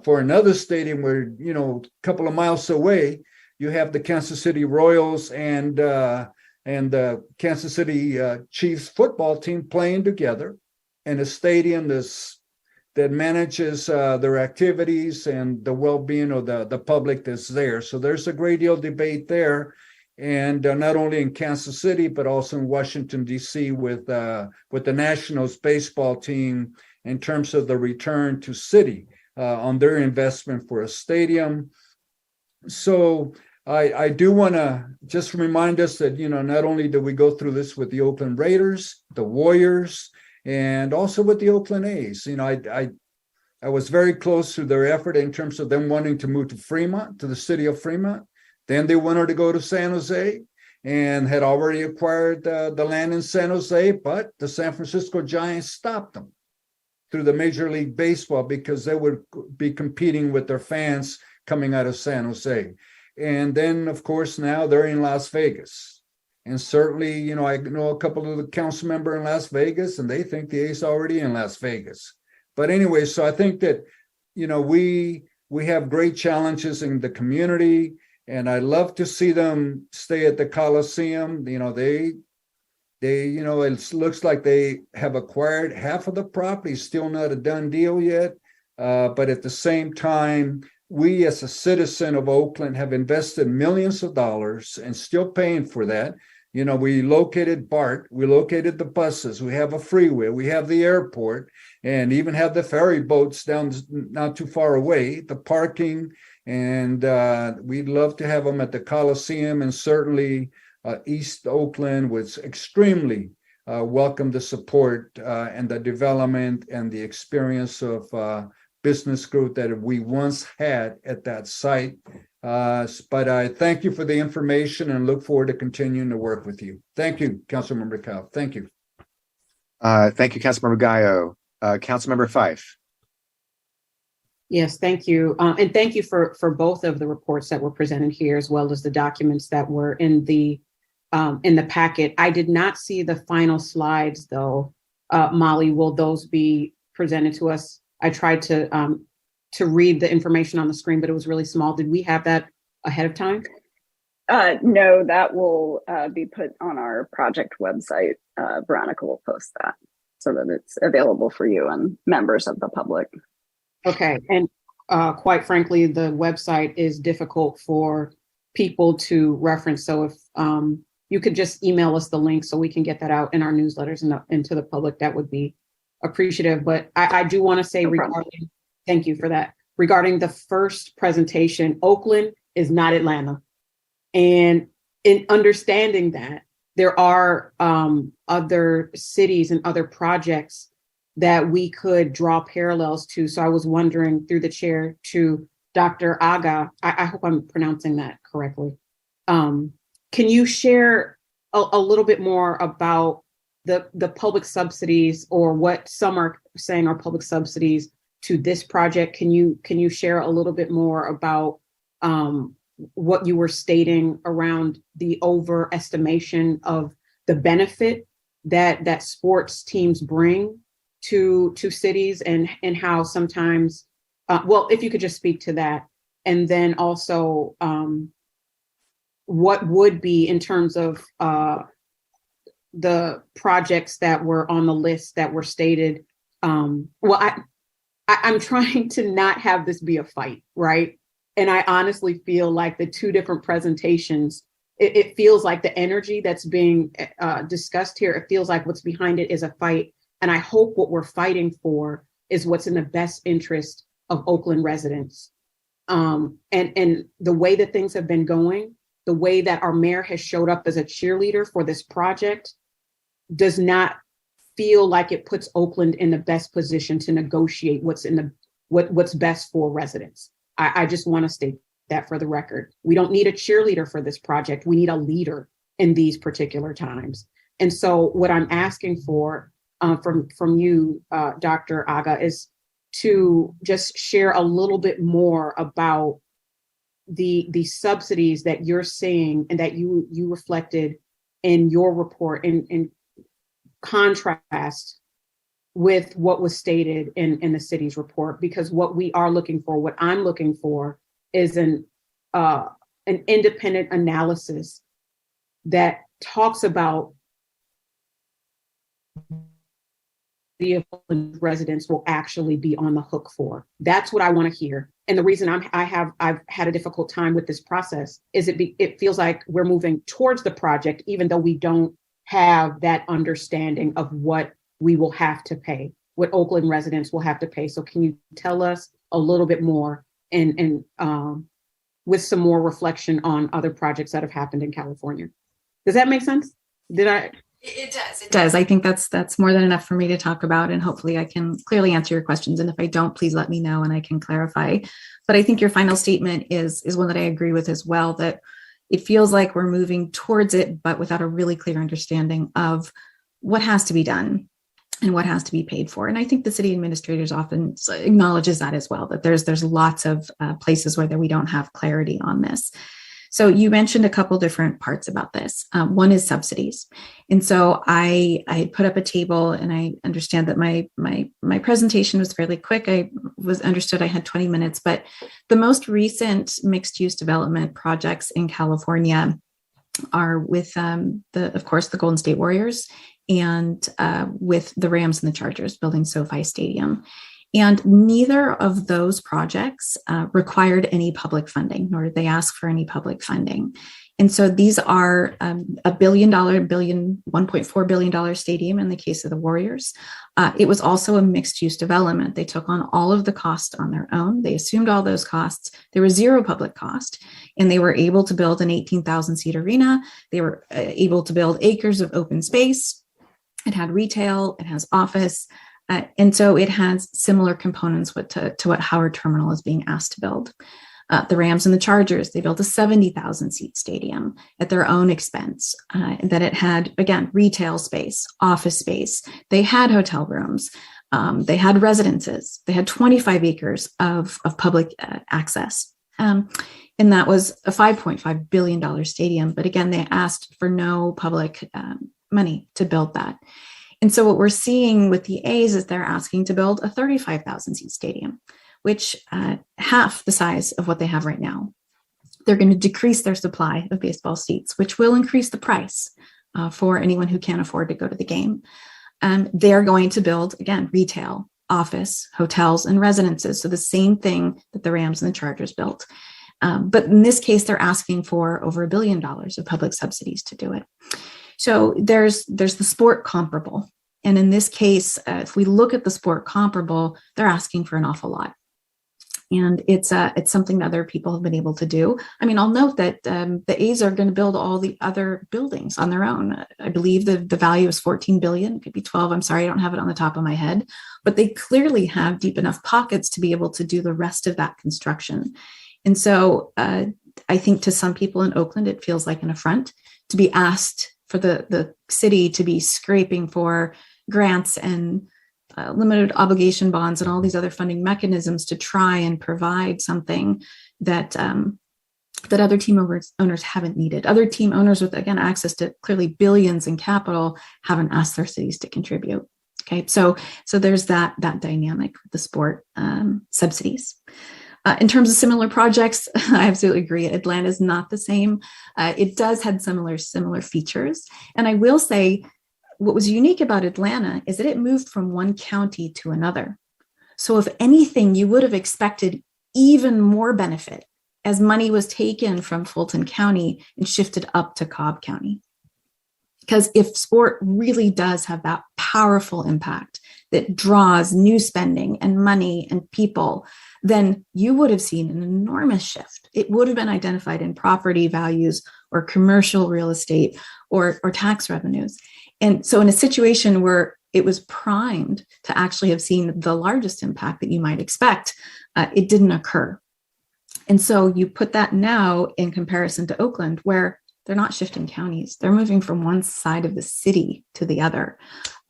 for another stadium where, a couple of miles away, you have the Kansas City Royals and the Kansas City Chiefs football team playing together in a stadium that manages their activities and the well-being of the public that's there. So there's a great deal of debate there. And not only in Kansas City, but also in Washington, D.C. with the Nationals baseball team in terms of the return to city on their investment for a stadium. So I do want to just remind us that, not only do we go through this with the Oakland Raiders, the Warriors, and also with the Oakland A's. I was very close to their effort in terms of them wanting to move to Fremont, to the city of Fremont. Then they wanted to go to San Jose and had already acquired the land in San Jose, but the San Francisco Giants stopped them through the Major League Baseball because they would be competing with their fans coming out of San Jose. And then, of course, now they're in Las Vegas. And certainly, I know a couple of the council members in Las Vegas, and they think the A's already in Las Vegas. But anyway, so I think that, we have great challenges in the community, and I'd love to see them stay at the Coliseum. They it looks like they have acquired half of the property, still not a done deal yet. But at the same time, we as a citizen of Oakland have invested millions of dollars and still paying for that. We located BART, we located the buses, we have a freeway, we have the airport, and even have the ferry boats down not too far away, the parking, and we'd love to have them at the Coliseum, and certainly East Oakland was extremely welcome the support and the development and the experience of business group that we once had at that site. But I thank you for the information and look forward to continuing to work with you. Thank you, Councilmember Cow. Thank you. Thank you, Councilmember Gallo. Councilmember Fife. Yes, thank you. And thank you for both of the reports that were presented here, as well as the documents that were in the packet. I did not see the final slides, though. Molly, will those be presented to us? I tried to read the information on the screen, but it was really small. Did we have that ahead of time? No, that will be put on our project website. Veronica will post that so that it's available for you and members of the public. Okay. And quite frankly, the website is difficult for people to reference. So if you could just email us the link so we can get that out in our newsletters and to the public, that would be appreciative. But I do want to say thank you for that. Regarding the first presentation, Oakland is not Atlanta. And in understanding that, there are other cities and other projects that we could draw parallels to. So I was wondering through the chair to Dr. Agha, I hope I'm pronouncing that correctly. Can you share a little bit more about the public subsidies, or what some are saying are public subsidies to this project? Can you share a little bit more about what you were stating around the overestimation of the benefit that sports teams bring to cities, and how sometimes, well, if you could just speak to that. and then also what would be in terms of the projects that were on the list that were stated. I'm trying to not have this be a fight, right? And I honestly feel like the two different presentations, it feels like the energy that's being discussed here, it feels like what's behind it is a fight. And I hope what we're fighting for is what's in the best interest of Oakland residents. And the way that things have been going, the way that our mayor has showed up as a cheerleader for this project does not feel like it puts Oakland in the best position to negotiate what's best for residents. I just want to state that for the record. We don't need a cheerleader for this project. We need a leader in these particular times. And so what I'm asking for from you, Dr. Agha, is to just share a little bit more about the subsidies that you're seeing and that you reflected in your report in contrast with what was stated in the city's report, because what we are looking for, what I'm looking for, is an independent analysis that talks about the residents will actually be on the hook for. That's what I want to hear. And the reason I've had a difficult time with this process is it feels like we're moving towards the project, even though we don't have that understanding of what we will have to pay, what Oakland residents will have to pay. So can you tell us a little bit more and with some more reflection on other projects that have happened in California? Does that make sense? It does. It does. I think that's more than enough for me to talk about, and hopefully I can clearly answer your questions. And if I don't, please let me know and I can clarify. But I think your final statement is one that I agree with as well, that it feels like we're moving towards it, but without a really clear understanding of what has to be done and what has to be paid for. And I think the city administrators often acknowledges that as well, that there's lots of places where we don't have clarity on this. So you mentioned a couple different parts about this. One is subsidies. And so I put up a table, and I understand that my presentation was fairly quick. I understood I had 20 minutes, but the most recent mixed use development projects in California are with of course, the Golden State Warriors, and with the Rams and the Chargers building SoFi Stadium. And neither of those projects required any public funding, nor did they ask for any public funding. And so these are $1.4 billion stadium in the case of the Warriors. It was also a mixed use development. They took on all of the costs on their own. They assumed all those costs. There was zero public cost, and they were able to build an 18,000 seat arena. They were able to build acres of open space. It had retail, it has office. And so it has similar components to what Howard Terminal is being asked to build. The Rams and the Chargers, they built a 70,000 seat stadium at their own expense. That it had, again, retail space, office space. They had hotel rooms. They had residences. They had 25 acres of public access. And that was a $5.5 billion stadium. But again, they asked for no public money to build that. And so what we're seeing with the A's is they're asking to build a 35,000 seat stadium, which half the size of what they have right now. They're going to decrease their supply of baseball seats, which will increase the price for anyone who can't afford to go to the game. They're going to build, again, retail, office, hotels, and residences. So the same thing that the Rams and the Chargers built. But in this case, they're asking for over $1 billion of public subsidies to do it. So there's the sport comparable. And in this case, if we look at the sport comparable, they're asking for an awful lot. And it's something that other people have been able to do. I mean, I'll note that the A's are going to build all the other buildings on their own. I believe the value is 14 billion. It could be 12. I'm sorry, I don't have it on the top of my head. But they clearly have deep enough pockets to be able to do the rest of that construction. And so I think to some people in Oakland, it feels like an affront to be asked for the city to be scraping for grants and limited obligation bonds and all these other funding mechanisms to try and provide something that other team owners haven't needed. Other team owners with, again, access to clearly billions in capital haven't asked their cities to contribute. Okay, so there's that dynamic with the sport subsidies. In terms of similar projects, I absolutely agree. Atlanta is not the same. It does have similar features. And I will say, what was unique about Atlanta is that it moved from one county to another. So if anything, you would have expected even more benefit as money was taken from Fulton County and shifted up to Cobb County. Because if sport really does have that powerful impact that draws new spending and money and people, then you would have seen an enormous shift. It would have been identified in property values or commercial real estate or tax revenues. And so in a situation where it was primed to actually have seen the largest impact that you might expect, it didn't occur. And so you put that now in comparison to Oakland, where they're not shifting counties. They're moving from one side of the city to the other.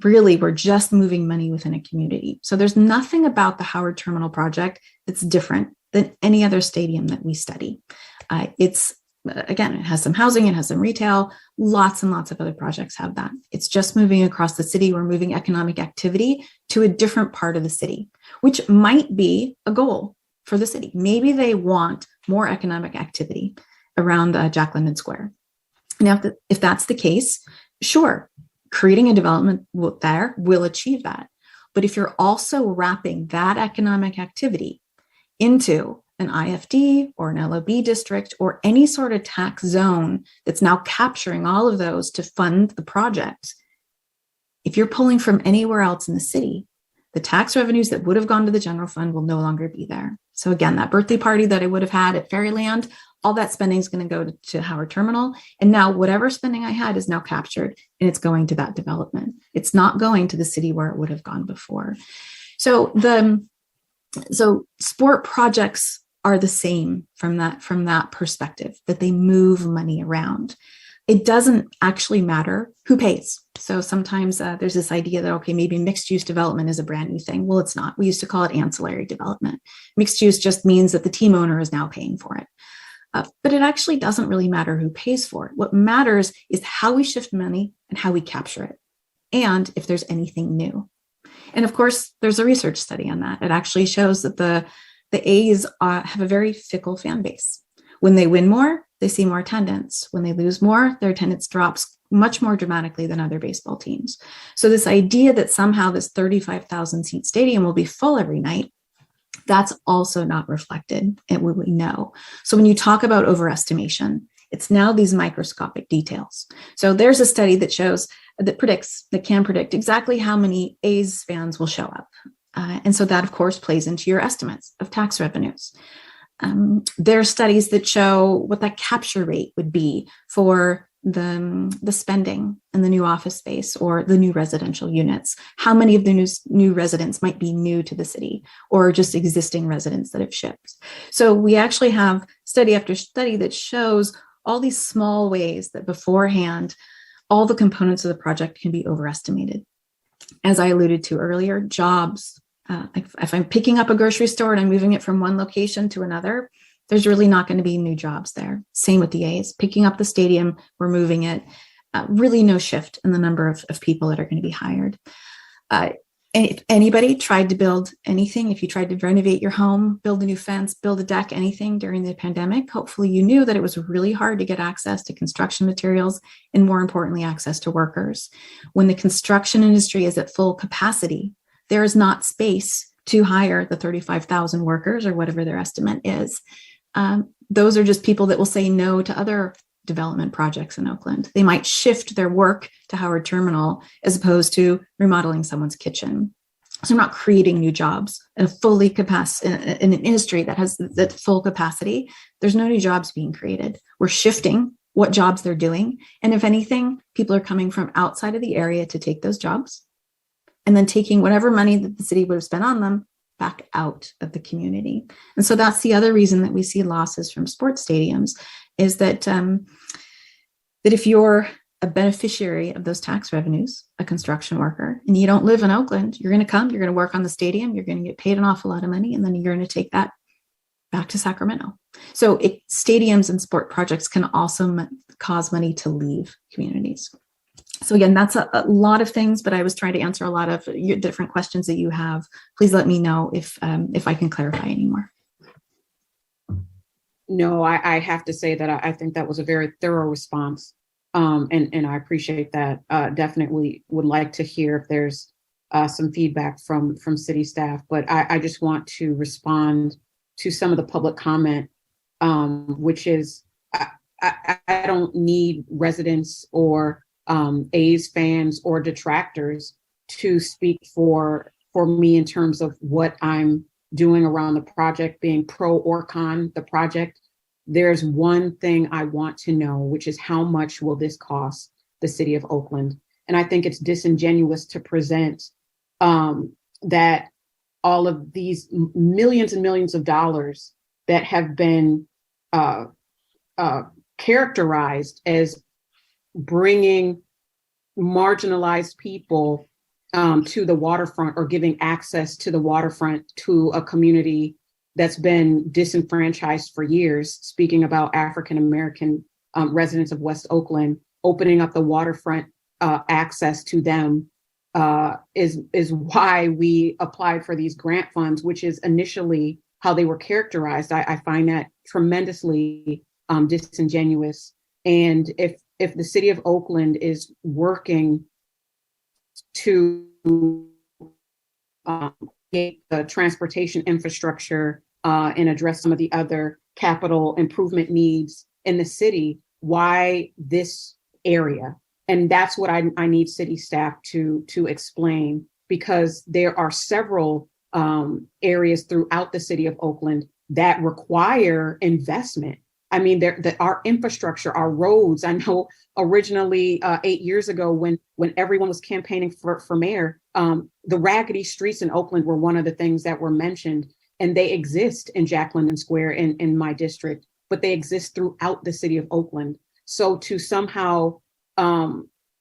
Really, we're just moving money within a community. So there's nothing about the Howard Terminal project that's different than any other stadium that we study. Again, it has some housing, it has some retail, lots and lots of other projects have that. It's just moving across the city. We're moving economic activity to a different part of the city, which might be a goal for the city. Maybe they want more economic activity around Jack London Square. Now, if that's the case, sure, creating a development there will achieve that. But if you're also wrapping that economic activity into an IFD or an LOB district or any sort of tax zone that's now capturing all of those to fund the project, if you're pulling from anywhere else in the city, the tax revenues that would have gone to the general fund will no longer be there. So again, that birthday party that I would have had at Fairyland, all that spending is going to go to Howard Terminal. And now whatever spending I had is now captured and it's going to that development. It's not going to the city where it would have gone before. So sport projects are the same from that perspective, that they move money around. It doesn't actually matter who pays. So sometimes there's this idea that, okay, maybe mixed use development is a brand new thing. Well, it's not. We used to call it ancillary development. Mixed use just means that the team owner is now paying for it. But it actually doesn't really matter who pays for it. What matters is how we shift money and how we capture it, and if there's anything new. And of course, there's a research study on that. It actually shows that the A's have a very fickle fan base. When they win more, they see more attendance. When they lose more, their attendance drops much more dramatically than other baseball teams. So this idea that somehow this 35,000 seat stadium will be full every night, that's also not reflected in what we know. So when you talk about overestimation, it's now these microscopic details. So there's a study that can predict exactly how many A's fans will show up. And so that, of course, plays into your estimates of tax revenues. There are studies that show what that capture rate would be for the spending in the new office space or the new residential units. How many of the new residents might be new to the city or just existing residents that have shipped? So we actually have study after study that shows all these small ways that beforehand, all the components of the project can be overestimated. As I alluded to earlier, jobs. If I'm picking up a grocery store and I'm moving it from one location to another, there's really not going to be new jobs there. Same with the A's. Picking up the stadium, we're moving it. Really no shift in the number of people that are going to be hired. If anybody tried to build anything, if you tried to renovate your home, build a new fence, build a deck, anything during the pandemic, hopefully you knew that it was really hard to get access to construction materials and, more importantly, access to workers. When the construction industry is at full capacity, there is not space to hire the 35,000 workers or whatever their estimate is. Those are just people that will say no to other development projects in Oakland. They might shift their work to Howard Terminal as opposed to remodeling someone's kitchen. So we're not creating new jobs in an industry that has that full capacity. There's no new jobs being created. We're shifting what jobs they're doing. And if anything, people are coming from outside of the area to take those jobs and then taking whatever money that the city would have spent on them back out of the community. And so that's the other reason that we see losses from sports stadiums is that if you're a beneficiary of those tax revenues, a construction worker, and you don't live in Oakland, you're going to come, you're going to work on the stadium, you're going to get paid an awful lot of money, and then you're going to take that back to Sacramento. So stadiums and sport projects can also cause money to leave communities. So again, that's a lot of things, but I was trying to answer a lot of your different questions that you have. Please let me know if I can clarify any more. No, I have to say that I think that was a very thorough response. And I appreciate that. Definitely would like to hear if there's some feedback from city staff, but I just want to respond to some of the public comment, which is I don't need residents or A's fans or detractors to speak for me in terms of what I'm doing around the project, being pro or con the project. There's one thing I want to know, which is how much will this cost the city of Oakland? And I think it's disingenuous to present that all of these millions and millions of dollars that have been characterized as bringing marginalized people to the waterfront or giving access to the waterfront to a community that's been disenfranchised for years, speaking about African-American residents of West Oakland, opening up the waterfront access to them is why we applied for these grant funds, which is initially how they were characterized. I find that tremendously disingenuous. And if the city of Oakland is working to get the transportation infrastructure and address some of the other capital improvement needs in the city, why this area? And that's what I need city staff to explain, because there are several areas throughout the city of Oakland that require investment. I mean, our infrastructure, our roads. I know originally 8 years ago when everyone was campaigning for mayor, the raggedy streets in Oakland were one of the things that were mentioned, and they exist in Jack London Square in my district, but they exist throughout the city of Oakland. So to somehow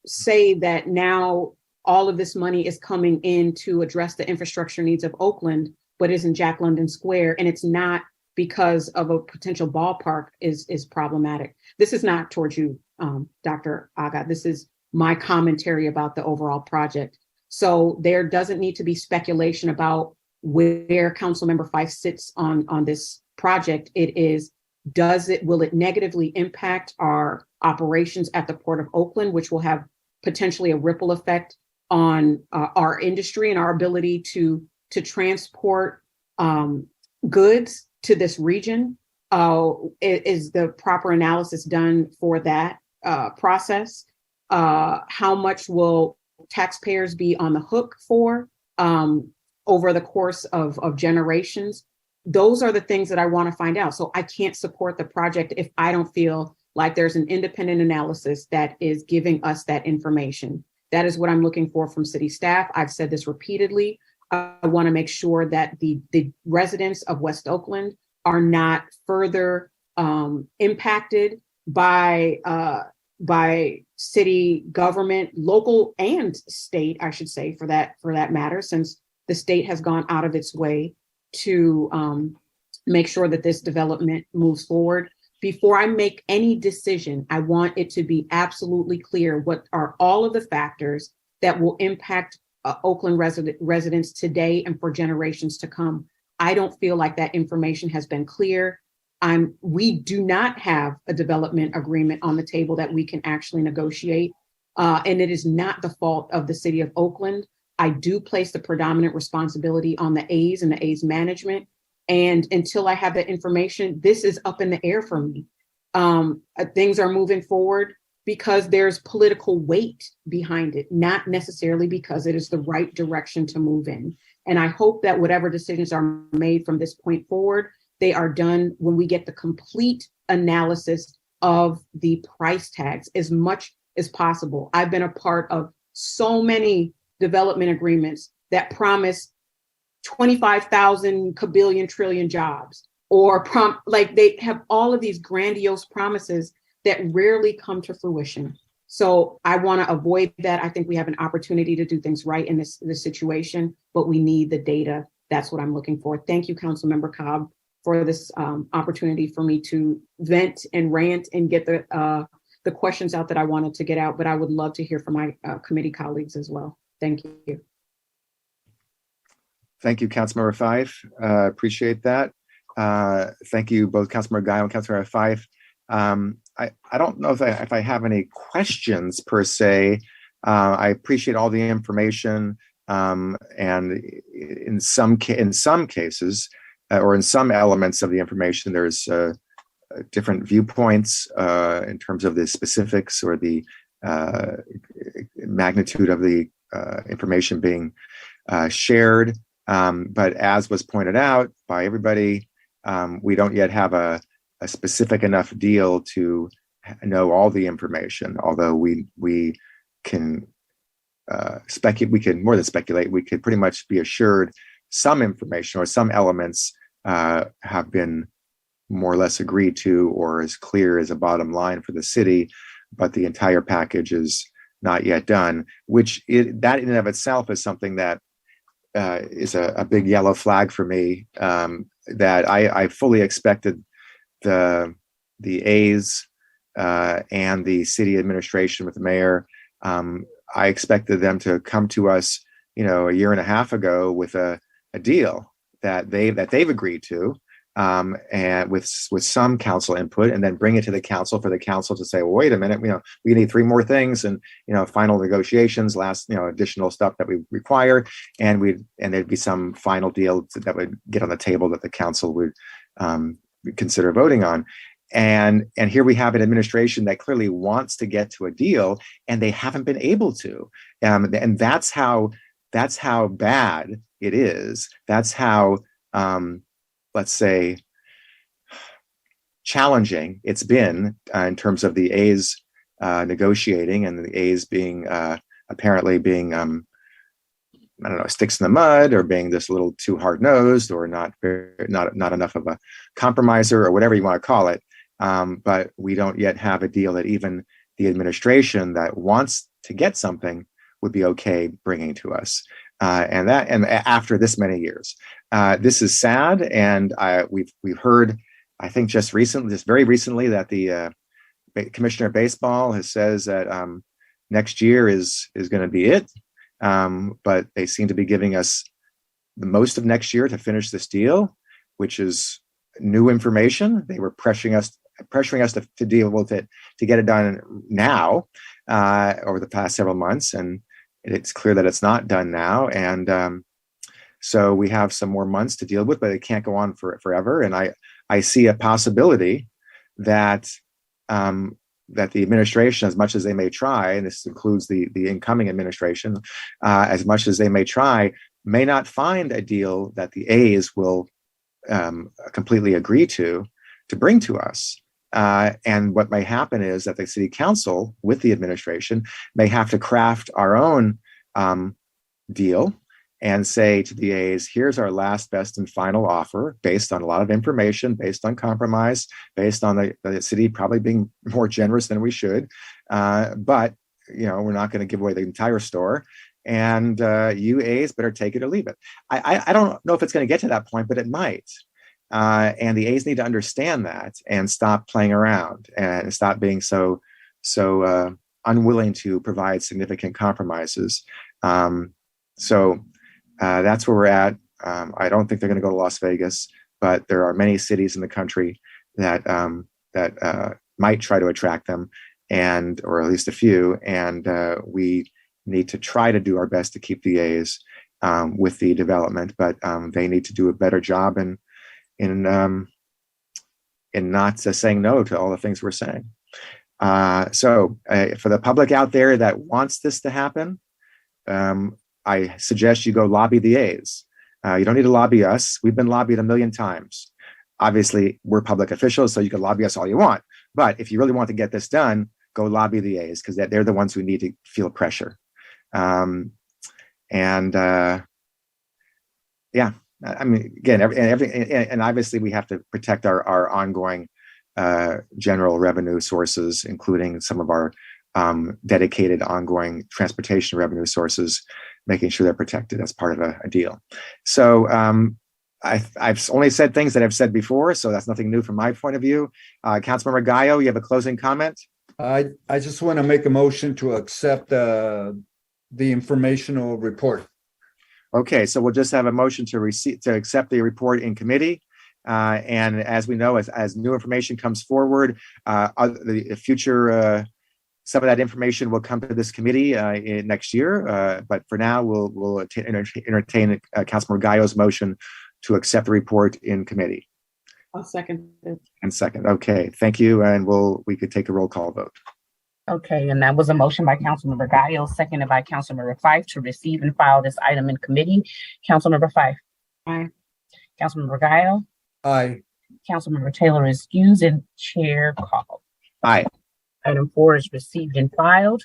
say that now all of this money is coming in to address the infrastructure needs of Oakland, but isn't Jack London Square, and it's not because of a potential ballpark is problematic. This is not towards you, Dr. Agha. This is my commentary about the overall project. So there doesn't need to be speculation about where Councilmember Fife sits on this project. It is, will it negatively impact our operations at the Port of Oakland, which will have potentially a ripple effect on our industry and our ability to transport goods to this region? Is the proper analysis done for that process? How much will taxpayers be on the hook for over the course of generations? Those are the things that I want to find out. So I can't support the project if I don't feel like there's an independent analysis that is giving us that information. That is what I'm looking for from city staff. I've said this repeatedly. I want to make sure that the residents of West Oakland are not further impacted by city government, local and state, I should say, for that matter, since the state has gone out of its way to make sure that this development moves forward. Before I make any decision, I want it to be absolutely clear what are all of the factors that will impact Oakland residents today and for generations to come. I don't feel like that information has been clear. We do not have a development agreement on the table that we can actually negotiate. And it is not the fault of the city of Oakland. I do place the predominant responsibility on the A's and the A's management. And until I have that information, this is up in the air for me. Things are moving forward because there's political weight behind it, not necessarily because it is the right direction to move in. And I hope that whatever decisions are made from this point forward, they are done when we get the complete analysis of the price tags as much as possible. I've been a part of so many development agreements that promise 25,000 kabillion trillion jobs, or like they have all of these grandiose promises that rarely come to fruition. So I want to avoid that. I think we have an opportunity to do things right in this situation, but we need the data. That's what I'm looking for. Thank you, Councilmember Cobb, for this opportunity for me to vent and rant and get the questions out that I wanted to get out. But I would love to hear from my committee colleagues as well. Thank you. Thank you, Councilmember Fife. Appreciate that. Thank you, both Councilmember Guy and Councilmember Fife. I don't know if I have any questions per se. I appreciate all the information, and in some cases, or in some elements of the information, there's different viewpoints in terms of the specifics or the magnitude of the information being shared. But as was pointed out by everybody, we don't yet have a specific enough deal to know all the information, although we can speculate. We can more than speculate. We could pretty much be assured some information or some elements have been more or less agreed to or as clear as a bottom line for the city, but the entire package is not yet done, that in and of itself is something that is a big yellow flag for me, that I fully expected the A's and the city administration with the mayor. I expected them to come to us, a year and a half ago with a deal that they've agreed to, and with some council input, and then bring it to the council for the council to say, well, wait a minute, we need 3 more things, and final negotiations, additional stuff that we require, and there'd be some final deal that would get on the table that the council would consider voting on. And here we have an administration that clearly wants to get to a deal, and they haven't been able to. And that's how bad it is. That's how, let's say, challenging it's been in terms of the A's negotiating, and the A's being apparently being sticks in the mud, or being this little too hard-nosed, or not enough of a compromiser, or whatever you want to call it. But we don't yet have a deal that even the administration that wants to get something would be okay bringing to us. And after this many years, this is sad. And we've heard, I think just very recently, that the commissioner of baseball says that next year is going to be it. But they seem to be giving us the most of next year to finish this deal, which is new information. They were pressuring us to deal with it, to get it done now, over the past several months. And it's clear that it's not done now. And so we have some more months to deal with, but it can't go on forever. And I see a possibility that that the administration, as much as they may try, and this includes the incoming administration, as much as they may try, may not find a deal that the A's will completely agree to bring to us. And what may happen is that the city council, with the administration, may have to craft our own deal and say to the A's, here's our last, best, and final offer, based on a lot of information, based on compromise, based on the city probably being more generous than we should. But we're not going to give away the entire store. And you A's better take it or leave it. I don't know if it's going to get to that point, but it might. And the A's need to understand that and stop playing around and stop being so unwilling to provide significant compromises. So that's where we're at. I don't think they're going to go to Las Vegas, but there are many cities in the country that might try to attract them, or at least a few. And we need to try to do our best to keep the A's with the development, but they need to do a better job in not saying no to all the things we're saying. So for the public out there that wants this to happen, I suggest you go lobby the A's. You don't need to lobby us. We've been lobbied 1 million times. Obviously, we're public officials, so you can lobby us all you want. But if you really want to get this done, go lobby the A's, because they're the ones who need to feel pressure. Yeah. I mean, again, and obviously we have to protect our ongoing general revenue sources, including some of our dedicated ongoing transportation revenue sources, making sure they're protected as part of a deal. So I've only said things that I've said before, so that's nothing new from my point of view. Councilmember Gallo, you have a closing comment? I just want to make a motion to accept the informational report. Okay, so we'll just have a motion to accept the report in committee, And as we know, as new information comes forward, the future, some of that information will come to this committee next year. But for now, we'll entertain Councilmember Gallo's motion to accept the report in committee. I'll second it. And second. Okay, thank you. And we could take a roll call vote. Okay, and that was a motion by Councilmember Gallo, seconded by Councilmember Fife to receive and file this item in committee. Councilmember Fife. Aye. Councilmember Gallo. Aye. Councilmember Taylor is excused and Chair Call. Aye. Item 4 is received and filed.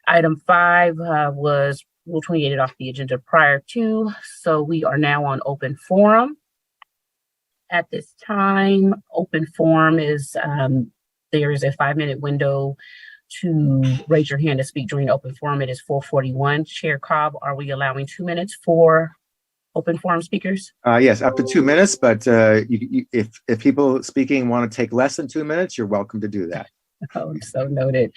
Item 5 was Rule 28 off the agenda prior to, so we are now on open forum. At this time, open forum is, there is a 5-minute window to raise your hand to speak during open forum. It is 4:41. Chair Cobb, are we allowing 2 minutes for open forum speakers? Yes, up to 2 minutes, but if people speaking want to take less than 2 minutes, you're welcome to do that. Oh, so noted.